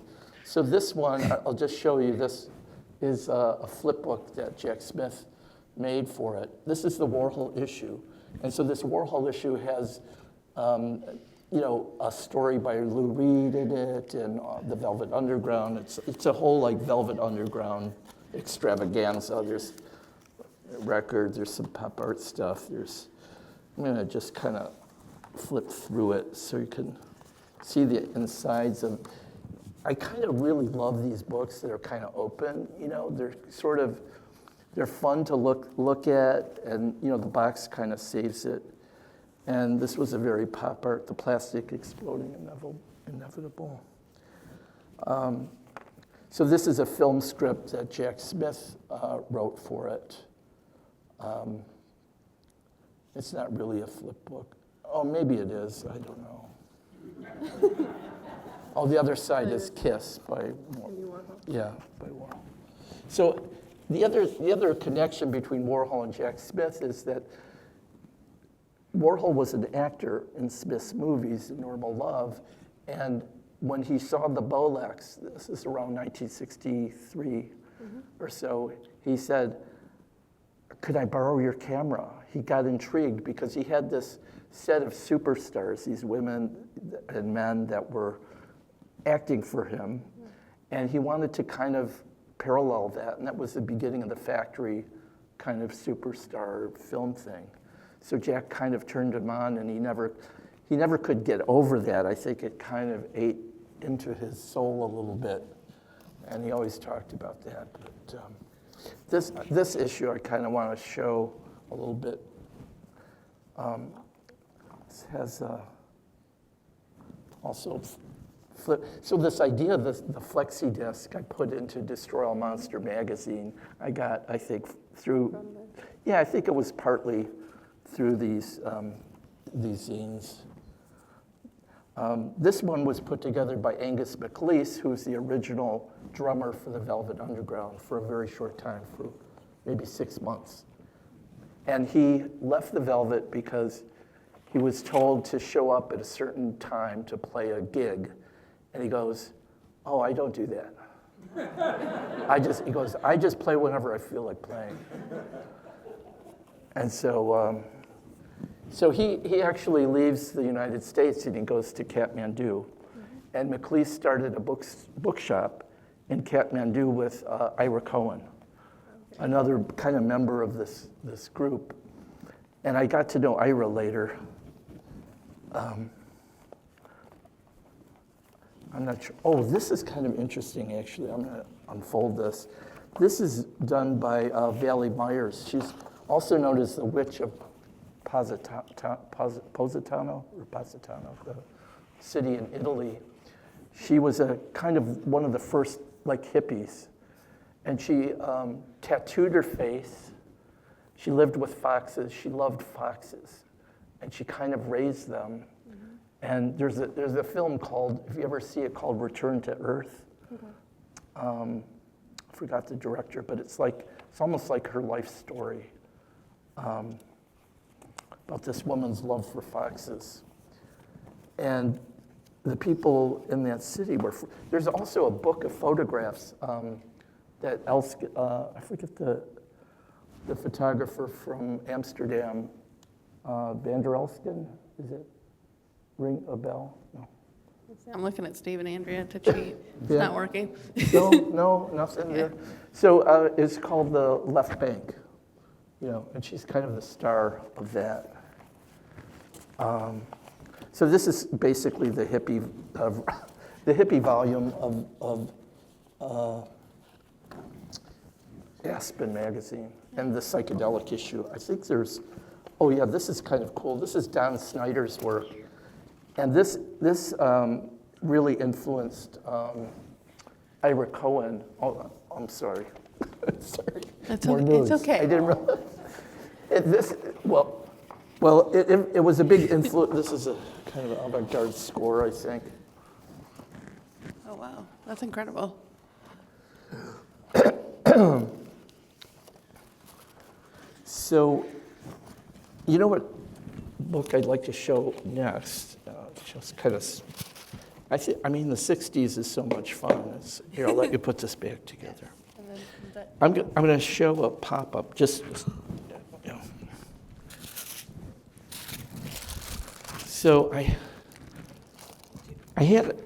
So this one, I'll just show you. This is a flip book that Jack Smith made for it. This is the Warhol issue. And so this Warhol issue has, a story by Lou Reed in it, and the Velvet Underground. It's a whole Velvet Underground extravaganza. There's records, there's some pop art stuff. I'm gonna just kind of flip through it so you can see the insides of. I kind of really love these books that are kind of open. They're fun to look at, and the box kind of saves it. And this was a very pop art, the plastic exploding inevitable. So this is a film script that Jack Smith wrote for it. It's not really a flip book. Oh, maybe it is, I don't know. Oh, the other side is Kiss by Warhol. Yeah, by Warhol. So the other connection between Warhol and Jack Smith is that Warhol was an actor in Smith's movies, Normal Love, and when he saw the Bolex, this is around 1963 or so, he said, "Could I borrow your camera?" He got intrigued because he had this set of superstars, these women and men that were acting for him, and he wanted to kind of parallel that, and that was the beginning of the factory kind of superstar film thing. So Jack kind of turned him on, and he never could get over that. I think it kind of ate into his soul a little bit, and he always talked about that. But this issue I kind of want to show a little bit. This has also So this idea of the flexi disc I put into Destroy All Monster magazine, I got, I think, through, I think it was partly through these zines. This one was put together by Angus MacLeese, who's the original drummer for the Velvet Underground for a very short time, for maybe 6 months. And he left the Velvet because he was told to show up at a certain time to play a gig. And he goes, "Oh, I don't do that. He goes, I just play whenever I feel like playing." And so he actually leaves the United States and he goes to Kathmandu. And MacLeese started a bookshop in Kathmandu with Ira Cohen, another kind of member of this group. And I got to know Ira later. I'm not sure. Oh, this is kind of interesting, actually. I'm going to unfold this. This is done by Valerie Myers. She's also known as the Witch of Positano, the city in Italy. She was a kind of one of the first like hippies, and she tattooed her face. She lived with foxes. She loved foxes, and she kind of raised them. And there's a film called, if you ever see it, called Return to Earth. I forgot the director, but it's almost like her life story about this woman's love for foxes. And the people in that city there's also a book of photographs that I forget the photographer from Amsterdam, Van der Elsken, is it? Ring a bell? No. I'm looking at Steve and Andrea to cheat. It's not working. No, nothing there. So it's called The Left Bank, and she's kind of the star of that. So this is basically the hippie volume of Aspen magazine and the psychedelic issue. I think this is kind of cool. This is Don Snyder's work. And this really influenced Ira Cohen. Oh, I'm sorry. Sorry. It's More okay. news. It's okay. I didn't realize. It was a big influence. This is a kind of an avant-garde score, I think. Oh, wow. That's incredible. So, you know what book I'd like to show next? Just kind of, the 60s is so much fun. Here, I'll let you put this back together. I'm going to show a pop-up, So I had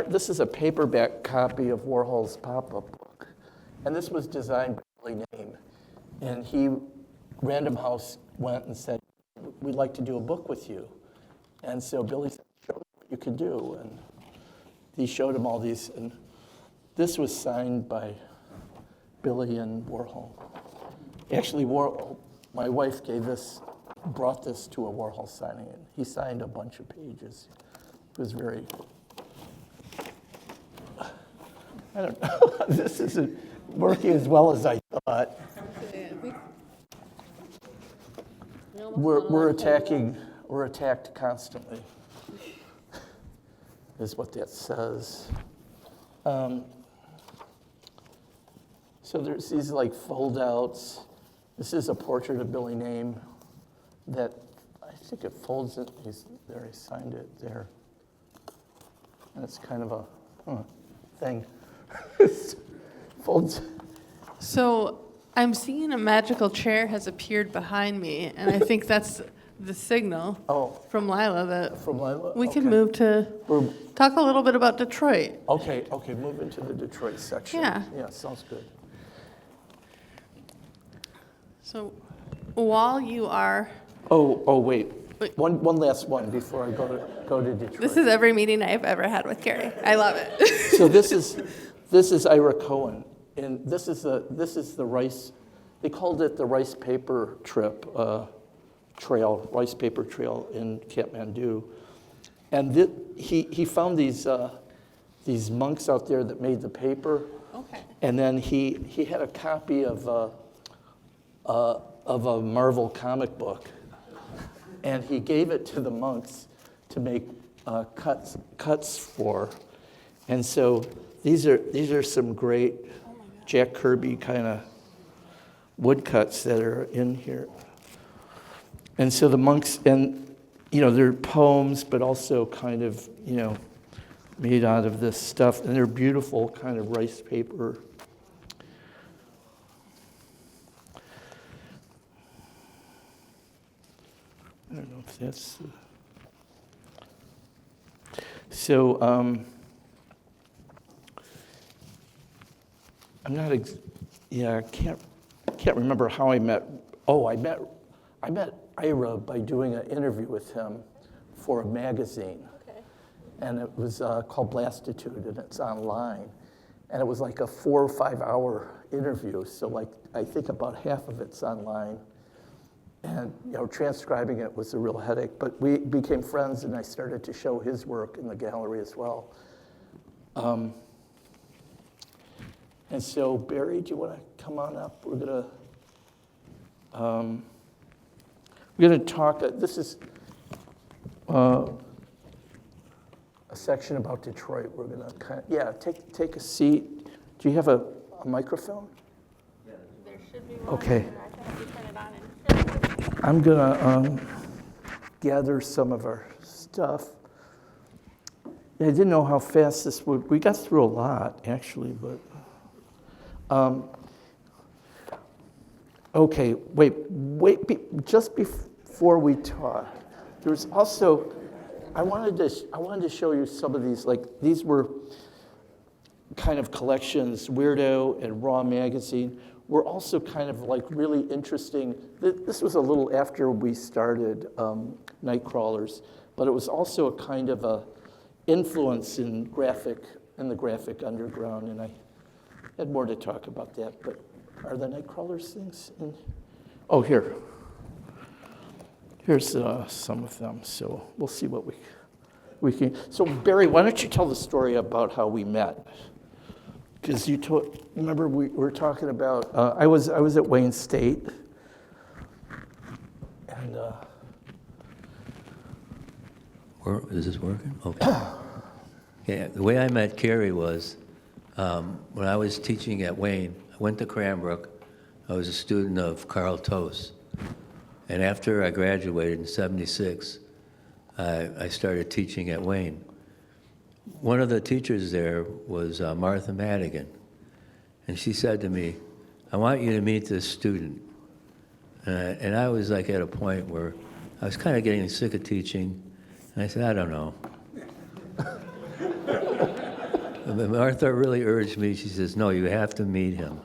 this is a paperback copy of Warhol's pop-up book. And this was designed by Billy Name. And Random House went and said, "We'd like to do a book with you." And so Billy said, "Show me what you could do." And he showed him all these. And this was signed by Billy and Warhol. Actually, my wife brought this to a Warhol signing. And he signed a bunch of pages. It was very, I don't know, this isn't working as well as I thought. We're attacked constantly, is what that says. So there's these like fold-outs. This is a portrait of Billy Name that I think it folds it. He signed it there. And it's kind of a thing. Folds. So I'm seeing a magical chair has appeared behind me, and I think that's the signal from Lila that we can move to talk a little bit about Detroit. Okay, move into the Detroit section. Yeah, sounds good. So while you are... Wait. One last one before I go to Detroit. This is every meeting I've ever had with Cary. I love it. So this is Ira Cohen, and this is the rice. They called it the rice paper rice paper trail in Kathmandu, and he found these these monks out there that made the paper. Okay. And then he had a copy of a Marvel comic book, and he gave it to the monks to make cuts for. And so these are some great Jack Kirby kind of woodcuts that are in here. And so the monks, and they're poems, but also kind of made out of this stuff, and they're beautiful kind of rice paper. I don't know if that's. So I'm not. I can't remember how I met. Oh, I met Ira by doing an interview with him for a magazine. Okay. And it was called Blastitude, and it's online. And it was like a 4 or 5 hour interview. So I think about half of it's online. And transcribing it was a real headache. But we became friends, and I started to show his work in the gallery as well. And so, Barry, do you want to come on up? We're gonna talk. This is a section about Detroit. We're gonna take a seat. Do you have a microphone? There should be one. Okay. I have to turn it on. I'm gonna gather some of our stuff. I didn't know how fast this would. We got through a lot actually, but. Okay, wait. Just before we talk, there's also. I wanted to show you some of these. These were kind of collections. Weirdo and Raw magazine were also kind of like really interesting. This was a little after we started Nightcrawlers, but it was also a kind of a influence in the graphic underground, and I had more to talk about that. But are the Nightcrawlers things in? Oh, here's some of them. So we'll see what we can. So Barry, why don't you tell the story about how we met? Because remember we were talking about, I was at Wayne State, and Is this working? Okay. Yeah, the way I met Cary was when I was teaching at Wayne. I went to Cranbrook. I was a student of Carl Tost, and after I graduated in '76, I started teaching at Wayne. One of the teachers there was Martha Madigan, and she said to me, "I want you to meet this student." And I was like at a point where I was kind of getting sick of teaching, and I said, "I don't know." But Martha really urged me. She says, "No, you have to meet him."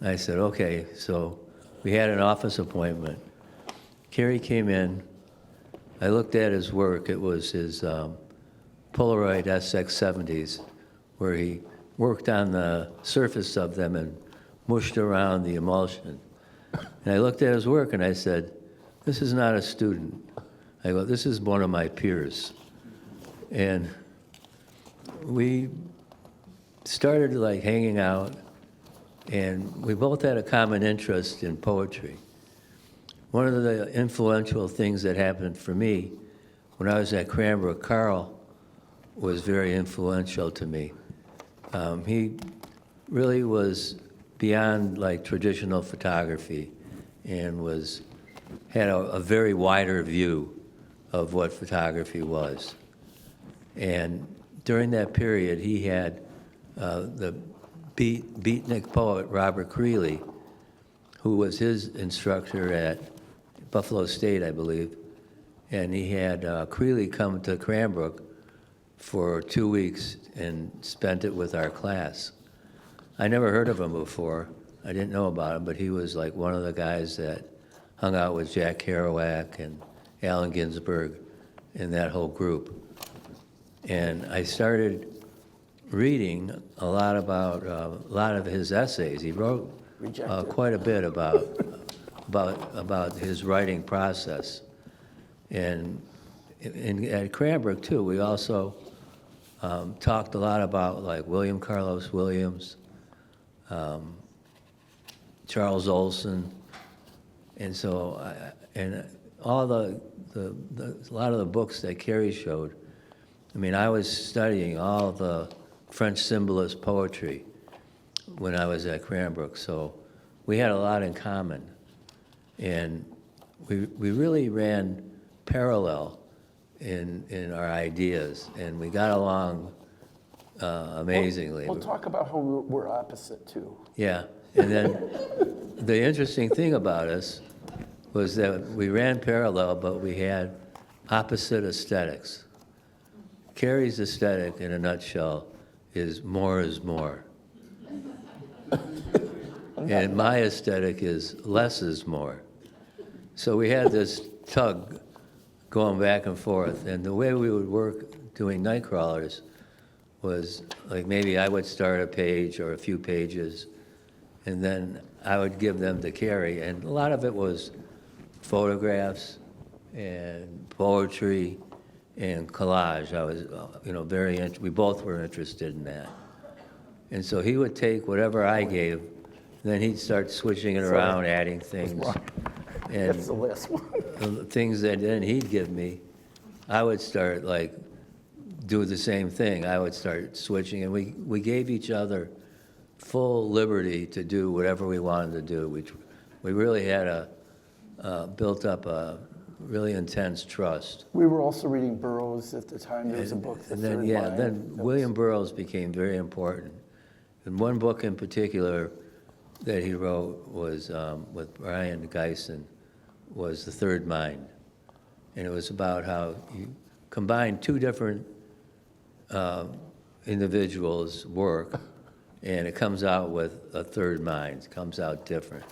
I said, "Okay." So we had an office appointment. Cary came in. I looked at his work. It was his Polaroid SX70s, where he worked on the surface of them and mushed around the emulsion. And I looked at his work and I said, "This is not a student." I go, "This is one of my peers." And we started like hanging out, and we both had a common interest in poetry. One of the influential things that happened for me when I was at Cranbrook, Carl was very influential to me. He really was beyond like traditional photography and had a very wider view of what photography was. And during that period, he had the beatnik poet Robert Creeley, who was his instructor at Buffalo State, I believe, and he had Creeley come to Cranbrook for 2 weeks and spent it with our class. I never heard of him before. I didn't know about him, but he was like one of the guys that hung out with Jack Kerouac and Allen Ginsberg and that whole group. And I started reading a lot about a lot of his essays. He wrote quite a bit about his writing process. And at Cranbrook, too, we also talked a lot about like William Carlos Williams, Charles Olson, and so and all a lot of the books that Cary showed. I mean, I was studying all the French symbolist poetry when I was at Cranbrook, so we had a lot in common, and we really ran parallel in our ideas, and we got along amazingly. We'll talk about how we're opposite, too. Yeah, and then the interesting thing about us was that we ran parallel, but we had opposite aesthetics. Cary's aesthetic, in a nutshell, is more is more. And my aesthetic is less is more. So we had this tug going back and forth, and the way we would work doing night crawlers was like maybe I would start a page or a few pages, and then I would give them to Cary, and a lot of it was photographs and poetry and collage. I was, we both were interested in that. And so he would take whatever I gave, then he'd start switching it around, adding things. And That's the last one. the things that then he'd give me, I would start like do the same thing. I would start switching, and we gave each other full liberty to do whatever we wanted to do. We really had built up a really intense trust. We were also reading Burroughs at the time. There was a book, The And then, Third yeah, Line. then William Burroughs became very important. And one book in particular that he wrote was with Brian Geisen, was The Third Mind. And it was about how you combine two different individuals' work, and it comes out with a third mind. It comes out different.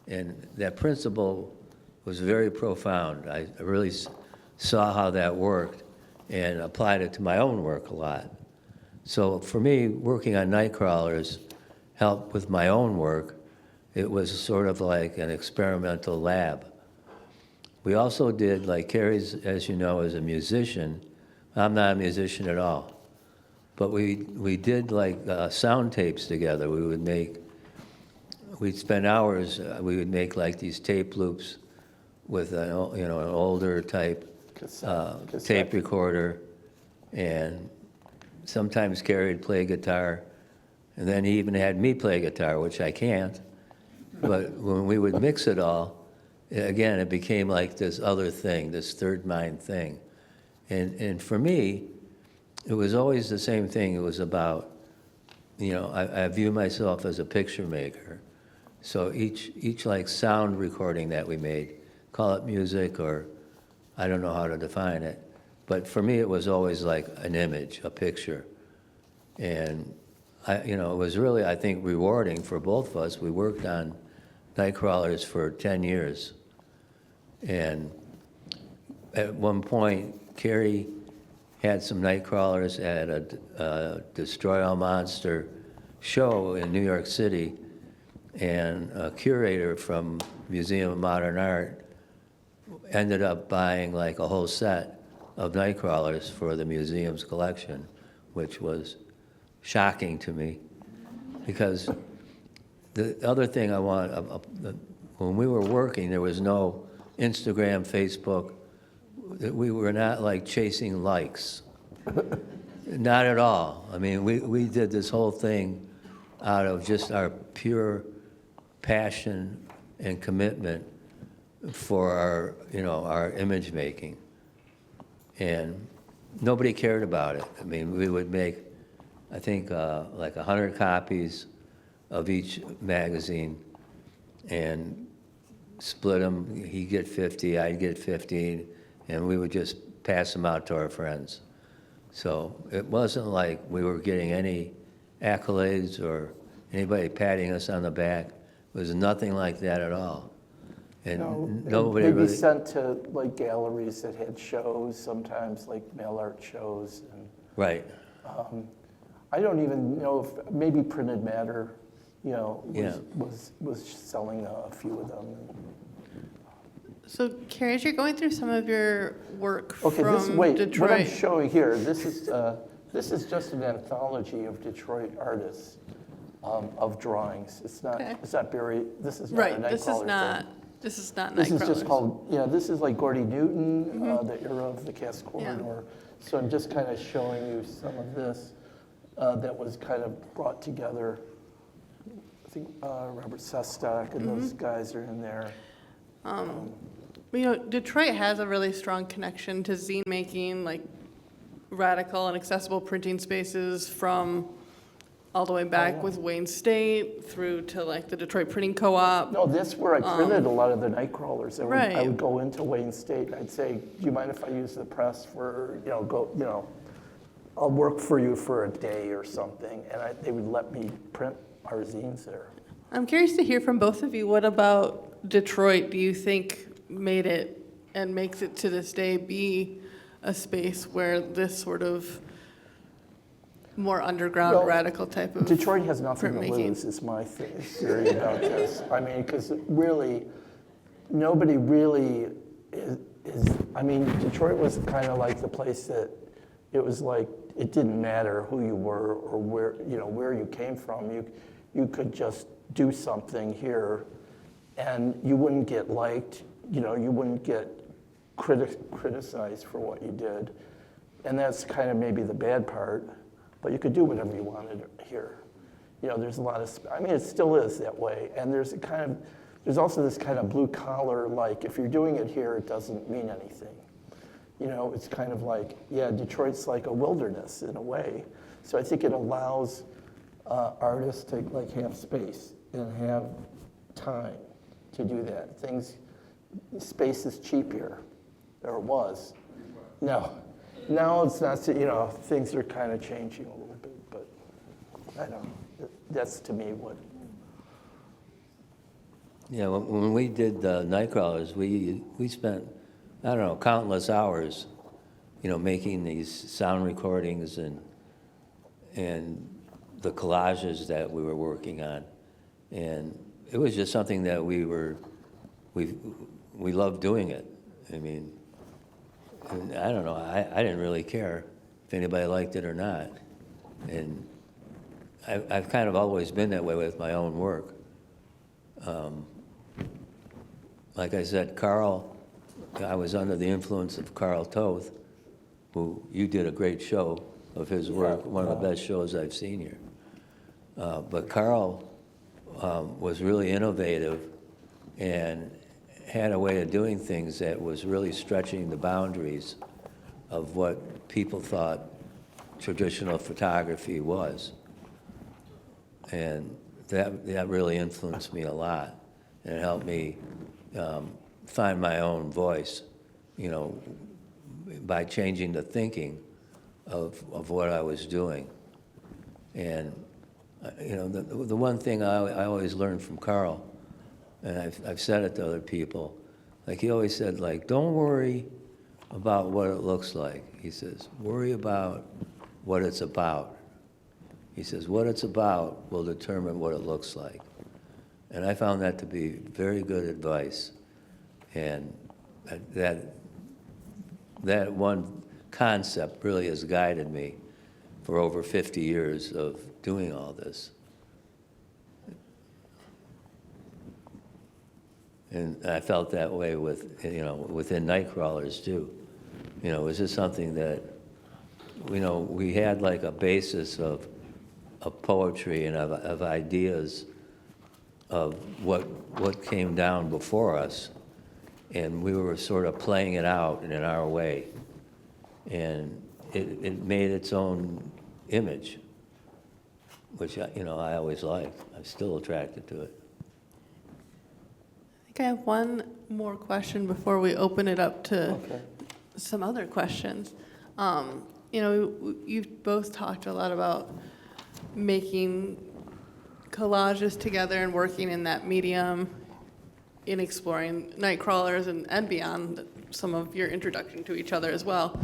And that principle was very profound. I really saw how that worked and applied it to my own work a lot. So for me, working on night crawlers helped with my own work. It was sort of like an experimental lab. We also did, like Cary's, as you know, is a musician. I'm not a musician at all. But we did like sound tapes together. We'd spend hours, we would make like these tape loops with an older type Cassette. tape recorder, and sometimes Cary would play guitar, and then he even had me play guitar, which I can't. But when we would mix it all, again, it became like this other thing, this third mind thing. And for me, it was always the same thing. It was about, I view myself as a picture maker. So each like sound recording that we made, call it music or I don't know how to define it, but for me it was always like an image, a picture. And it was really, I think, rewarding for both of us. We worked on night crawlers for 10 years. And at one point, Cary had some night crawlers at a Destroy All Monster show in New York City, and a curator from Museum of Modern Art ended up buying like a whole set of night crawlers for the museum's collection, which was shocking to me, because the other thing I want, when we were working, there was no Instagram, Facebook. We were not like chasing likes. Not at all. I mean, we did this whole thing out of just our pure passion and commitment for our image making. And nobody cared about it. I mean, we would make, I think, like 100 copies of each magazine and split them. He'd get 50, I'd get 50, and we would just pass them out to our friends. So it wasn't like we were getting any accolades or anybody patting us on the back. It was nothing like that at all. And nobody maybe really sent to like galleries that had shows, sometimes like mail art shows. And, right. I don't even know if maybe Printed Matter, Yeah. was selling a few of them. So, Cary, as you're going through some of your work Okay, from what I'm Detroit, showing here, this is This is just an anthology of Detroit artists, of drawings. It's not, Okay. it's not Barry, this is not a Right, Nightcrawler this is thing. not, this is not This is just Nightcrawlers. called, yeah, this is like Gordy Newton, the era of the Cass Yeah. Corridor. So I'm just kind of showing you some of this that was kind of brought together. I think Robert Sestak and those guys are in there. You know, Detroit has a really strong connection to zine making, like radical and accessible printing spaces from all the way back yeah. with Wayne State through to like the Detroit Printing Co-op. No, this where I printed a lot of the Nightcrawlers. I Right. would go into Wayne State and I'd say, do you mind if I use the press for, I'll work for you for a day or something. And they would let me print our zines there. I'm curious to hear from both of you. What about Detroit do you think made it and makes it to this day be a space where this sort of more underground, Well, radical type of Detroit has nothing to printmaking? lose, is my theory about this. I mean, because really, nobody really is, I mean, Detroit was kind of like the place that it was like, it didn't matter who you were or where you came from. You could just do something here and you wouldn't get liked, you wouldn't get criticized for what you did. And that's kind of maybe the bad part, but you could do whatever you wanted here. There's a lot of, it still is that way. And there's also this kind of blue collar, like if you're doing it here, it doesn't mean anything. It's kind of like, yeah, Detroit's like a wilderness in a way. So I think it allows artists to like have space and have time to do that. Space is cheap here, or it was. No, now it's not, things are kind of changing a little bit, but I don't know. That's to me what. Yeah, when we did the Nightcrawlers, we spent, I don't know, countless hours, making these sound recordings and the collages that we were working on. And it was just something that we loved doing it. I mean, and I don't know, I didn't really care if anybody liked it or not. And I've kind of always been that way with my own work. Like I said, Carl, I was under the influence of Carl Toth, who you did a great show of his work, one of the best shows I've seen here. But Carl was really innovative and had a way of doing things that was really stretching the boundaries of what people thought traditional photography was. And that really influenced me a lot. And it helped me find my own voice, by changing the thinking of what I was doing. And, the one thing I always learned from Carl, and I've said it to other people, like he always said, like, don't worry about what it looks like. He says, worry about what it's about. He says, what it's about will determine what it looks like. And I found that to be very good advice. And that one concept really has guided me for over 50 years of doing all this. And I felt that way with, within Nightcrawlers too. It was just something that, we had like a basis of poetry and of ideas of what came down before us. And we were sort of playing it out in our way. And it made its own image, which, I always liked. I'm still attracted to it. I think I have one more question before we open it up to some other questions. You've both talked a lot about making collages together and working in that medium, in exploring Nightcrawlers and beyond, some of your introduction to each other as well.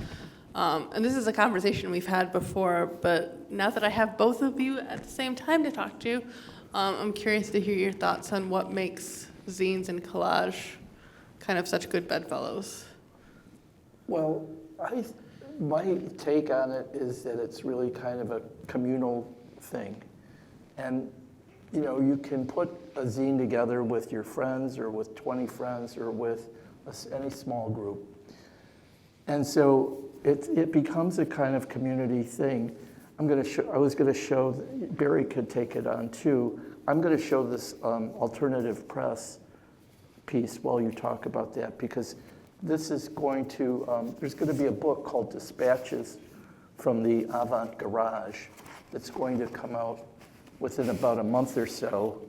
And this is a conversation we've had before, but now that I have both of you at the same time to talk to, I'm curious to hear your thoughts on what makes zines and collage kind of such good bedfellows. Well, my take on it is that it's really kind of a communal thing. And, you know, you can put a zine together with your friends or with 20 friends or with any small group. And so it becomes a kind of community thing. I was going to show, Barry could take it on too. I'm going to show this alternative press piece while you talk about that, because this is going to, there's going to be a book called Dispatches from the Avant Garage that's going to come out within about a month or so.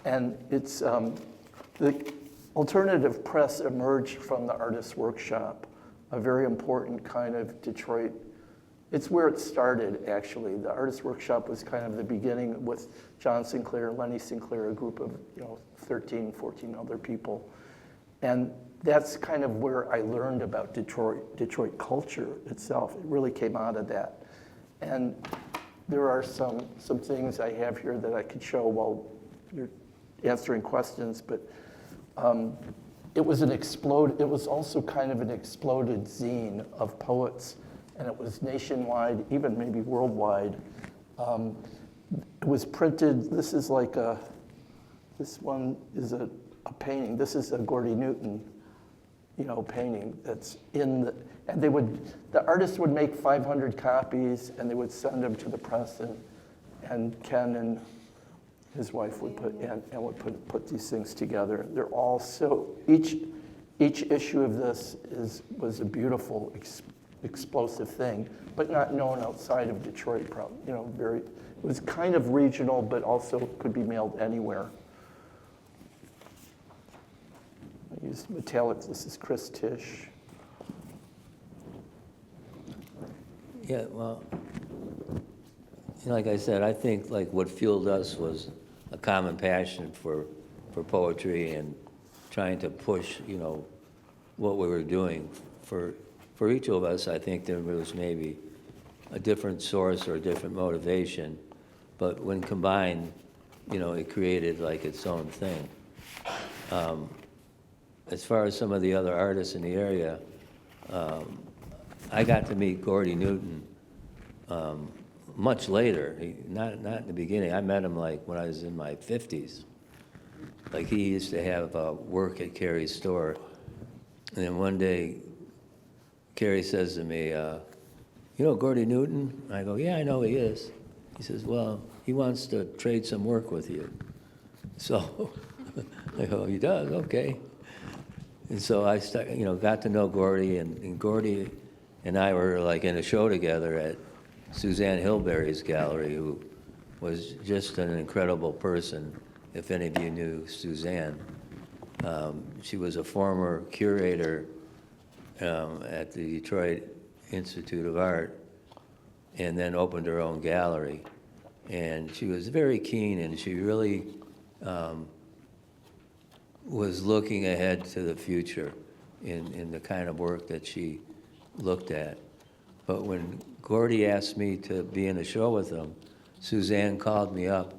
And it's, the alternative press emerged from the Artist Workshop, a very important kind of Detroit. It's where it started, actually. The Artist Workshop was kind of the beginning with John Sinclair, Lenny Sinclair, a group of 13, 14 other people. And that's kind of where I learned about Detroit culture itself. It really came out of that. And there are some things I have here that I could show while you're answering questions, but it was also kind of an exploded zine of poets, and it was nationwide, even maybe worldwide. It was printed, this one is a painting. This is a Gordy Newton, painting that's in the, and the artist would make 500 copies and they would send them to the press, and Ken and his wife would put these things together. They're all each issue of this was a beautiful, explosive thing, but not known outside of Detroit. It was kind of regional, but also could be mailed anywhere. I used metallics. This is Chris Tisch. Yeah, well, like I said, I think like what fueled us was a common passion for poetry and trying to push, what we were doing. For each of us, I think there was maybe a different source or a different motivation, but when combined, it created like its own thing. As far as some of the other artists in the area, I got to meet Gordy Newton much later. Not in the beginning. I met him like when I was in my 50s. Like he used to have work at Cary's store, and then one day, Cary says to me, "You know Gordy Newton?" I go, "Yeah, I know he is." He says, "Well, he wants to trade some work with you." So I go, "He does? Okay." And so I got to know Gordy, and Gordy and I were like in a show together at Suzanne Hilberry's gallery, who was just an incredible person, if any of you knew Suzanne. She was a former curator at the Detroit Institute of Art, and then opened her own gallery. And she was very keen, and she really was looking ahead to the future in the kind of work that she looked at. But when Gordy asked me to be in a show with him, Suzanne called me up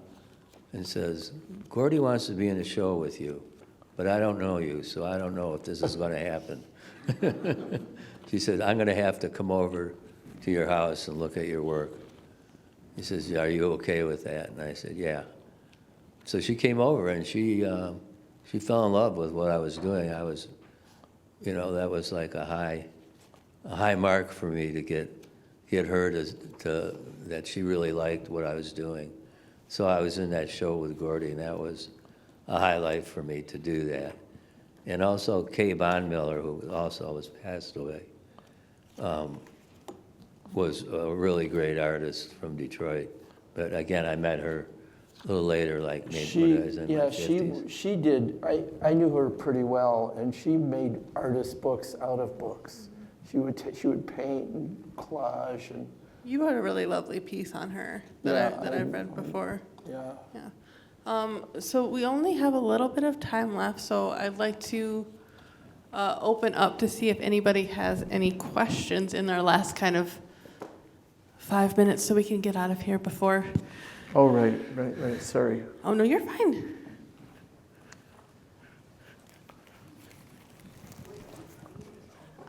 and says, "Gordy wants to be in a show with you, but I don't know you, so I don't know if this is going to happen." She said, "I'm going to have to come over to your house and look at your work." He says, "Are you okay with that?" And I said, "Yeah." So she came over, and she fell in love with what I was doing. I was, that was like a high mark for me to get her to that she really liked what I was doing. So I was in that show with Gordy, and that was a highlight for me to do that. And also Kay Bondmiller, who also was passed away, was a really great artist from Detroit. But again, I met her a little later, like maybe when I was in my 50s. She did. I knew her pretty well, and she made artist books out of books. She would paint and collage and. You wrote a really lovely piece on her that I've read before. Yeah. Yeah. So we only have a little bit of time left, so I'd like to open up to see if anybody has any questions in their last kind of 5 minutes so we can get out of here before. Oh, right, sorry. Oh, no, you're fine.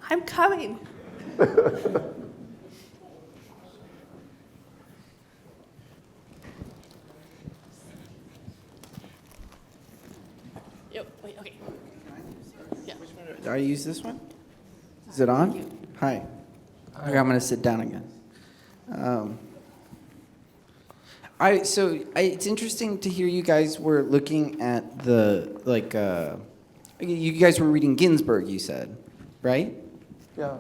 I'm coming. Yep, wait, okay. Yeah. Do I use this one? Is it on? Hi. Okay, I'm going to sit down again. It's interesting to hear you guys were looking at you guys were reading Ginsberg, you said, right? Yeah.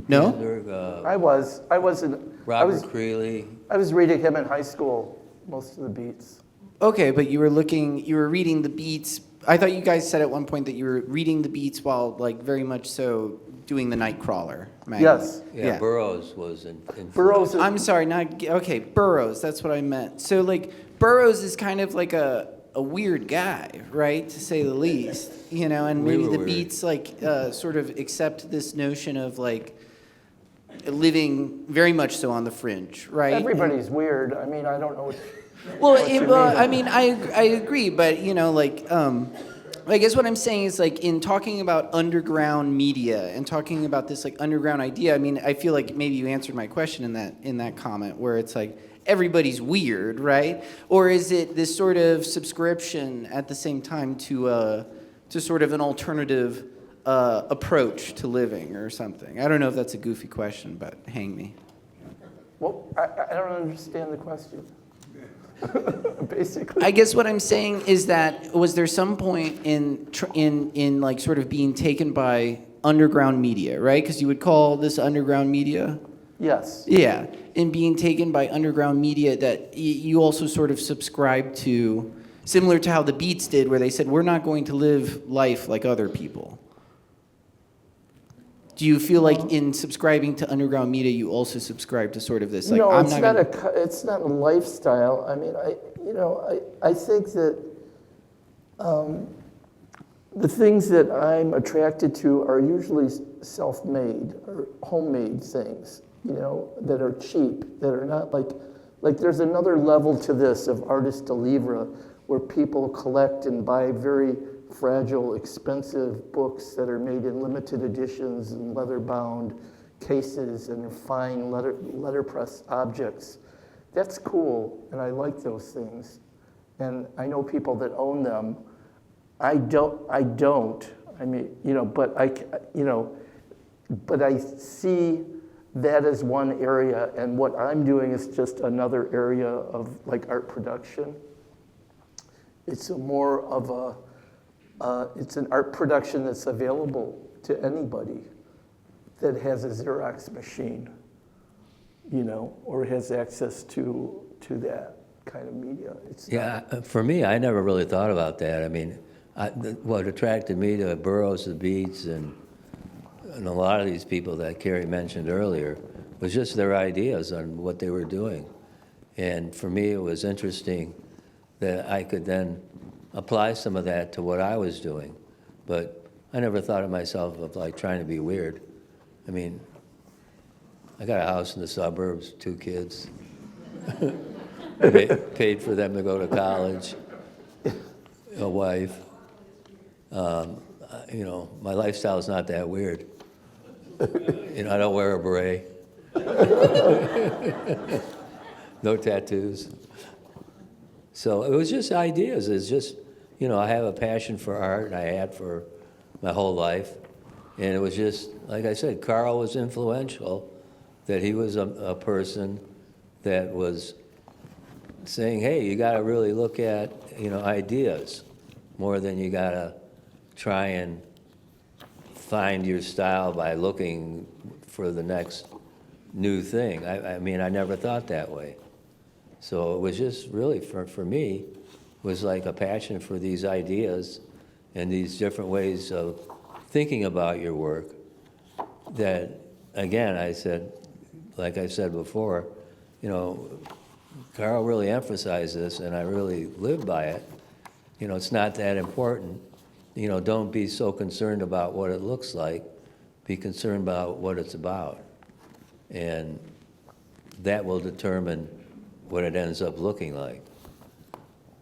No? Ginsberg, I wasn't. Robert Creeley. I was reading him in high school, most of the beats. Okay, but you were reading the beats. I thought you guys said at one point that you were reading the beats while very much so doing the Nightcrawler magazine. Yes. Yeah, Burroughs was in Burroughs is, I'm sorry, Burroughs, that's what I meant. So Burroughs is kind of like a weird guy, right, to say the least, and We maybe were the weird. beats sort of accept this notion of living very much so on the fringe, right? everybody's weird. I mean, I don't know. I mean, I agree, but I guess what I'm saying is in talking about underground media and talking about this underground idea. I mean, I feel like maybe you answered my question in that comment where it's everybody's weird, right? Or is it this sort of subscription at the same time to sort of an alternative approach to living or something? I don't know if that's a goofy question, but hang me. Well, I don't understand the question. Basically. I guess what I'm saying is that was there some point in sort of being taken by underground media, right? Because you would call this underground media. Yes. Yeah, in being taken by underground media that you also sort of subscribe to, similar to how the Beats did, where they said we're not going to live life like other people. Do you feel like in subscribing to underground media, you also subscribe to sort of this No, I'm it's not not gonna... it's not a lifestyle. I mean, I think that the things that I'm attracted to are usually self-made or homemade things, that are cheap, that are not like there's another level to this of artist de livre where people collect and buy very fragile, expensive books that are made in limited editions and leather-bound cases and fine letterpress objects. That's cool, and I like those things. And I know people that own them. I don't. I mean, but I see that as one area, and what I'm doing is just another area of art production. It's more of it's an art production that's available to anybody that has a Xerox machine, or has access to that kind of media. For me, I never really thought about that. I mean, what attracted me to Burroughs, the Beats, and a lot of these people that Cary mentioned earlier was just their ideas on what they were doing. And for me, it was interesting that I could then apply some of that to what I was doing. But I never thought of myself of trying to be weird. I mean, I got a house in the suburbs, 2 kids. Paid for them to go to college, a wife. My lifestyle is not that weird. I don't wear a beret. No tattoos. So it was just ideas. It's just, I have a passion for art, and I had for my whole life. And it was just, like I said, Carl was influential, that he was a person that was saying, hey, you got to really look at, ideas more than you got to try and find your style by looking for the next new thing. I mean, I never thought that way. So it was just really, for me, was like a passion for these ideas and these different ways of thinking about your work that, again, like I said before, Carl really emphasized this, and I really live by it. It's not that important. Don't be so concerned about what it looks like. Be concerned about what it's about. And that will determine what it ends up looking like.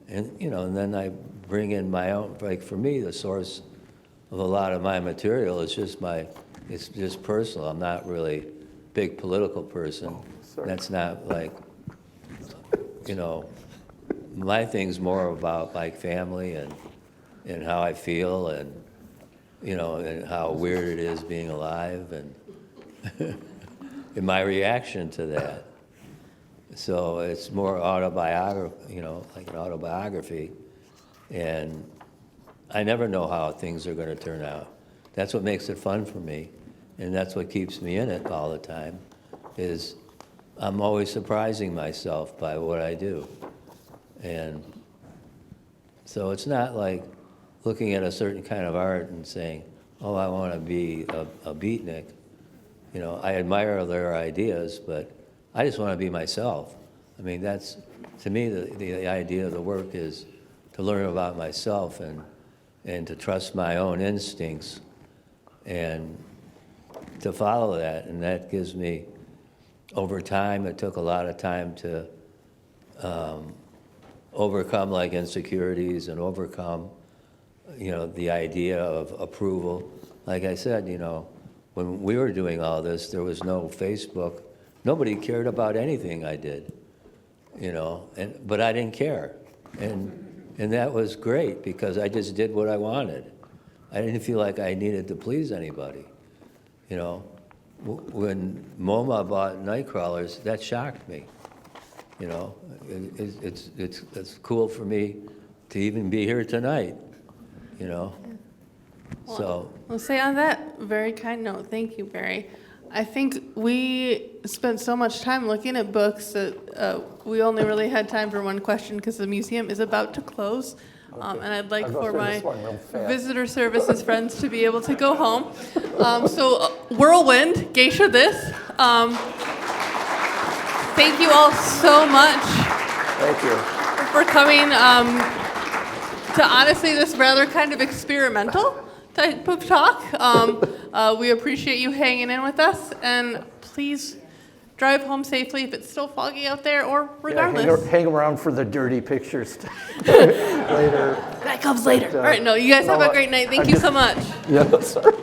And, and then I bring in my own, for me, the source of a lot of my material is it's just personal. I'm not really a big political person. That's not my thing's more about family and and how I feel, and and how weird it is being alive, and and my reaction to that. So it's more autobiography, like an autobiography, and I never know how things are going to turn out. That's what makes it fun for me, and that's what keeps me in it all the time, is I'm always surprising myself by what I do. And so it's not like looking at a certain kind of art and saying, oh, I want to be a beatnik. I admire their ideas, but I just want to be myself. I mean, that's, to me, the idea of the work is to learn about myself and to trust my own instincts and to follow that. And that gives me, over time, it took a lot of time to overcome like insecurities and overcome, the idea of approval. Like I said, when we were doing all this, there was no Facebook. Nobody cared about anything I did, but I didn't care. And that was great because I just did what I wanted. I didn't feel like I needed to please anybody. When MoMA bought Nightcrawlers, that shocked me. It's cool for me to even be here tonight, So, Well, say on that very kind note, thank you, Barry. I think we spent so much time looking at books that we only really had time for one question because the museum is about to close. And I'd like for my visitor services friends to be able to go home. So Whirlwind, Geisha this. Thank you all so much. Thank you. For coming to honestly this rather kind of experimental type of talk. We appreciate you hanging in with us, and please drive home safely if it's still foggy out there, or regardless. Yeah, hang around for the dirty pictures later. That comes later. All right, no, you guys have a great night. Thank you so much. Yeah, sorry.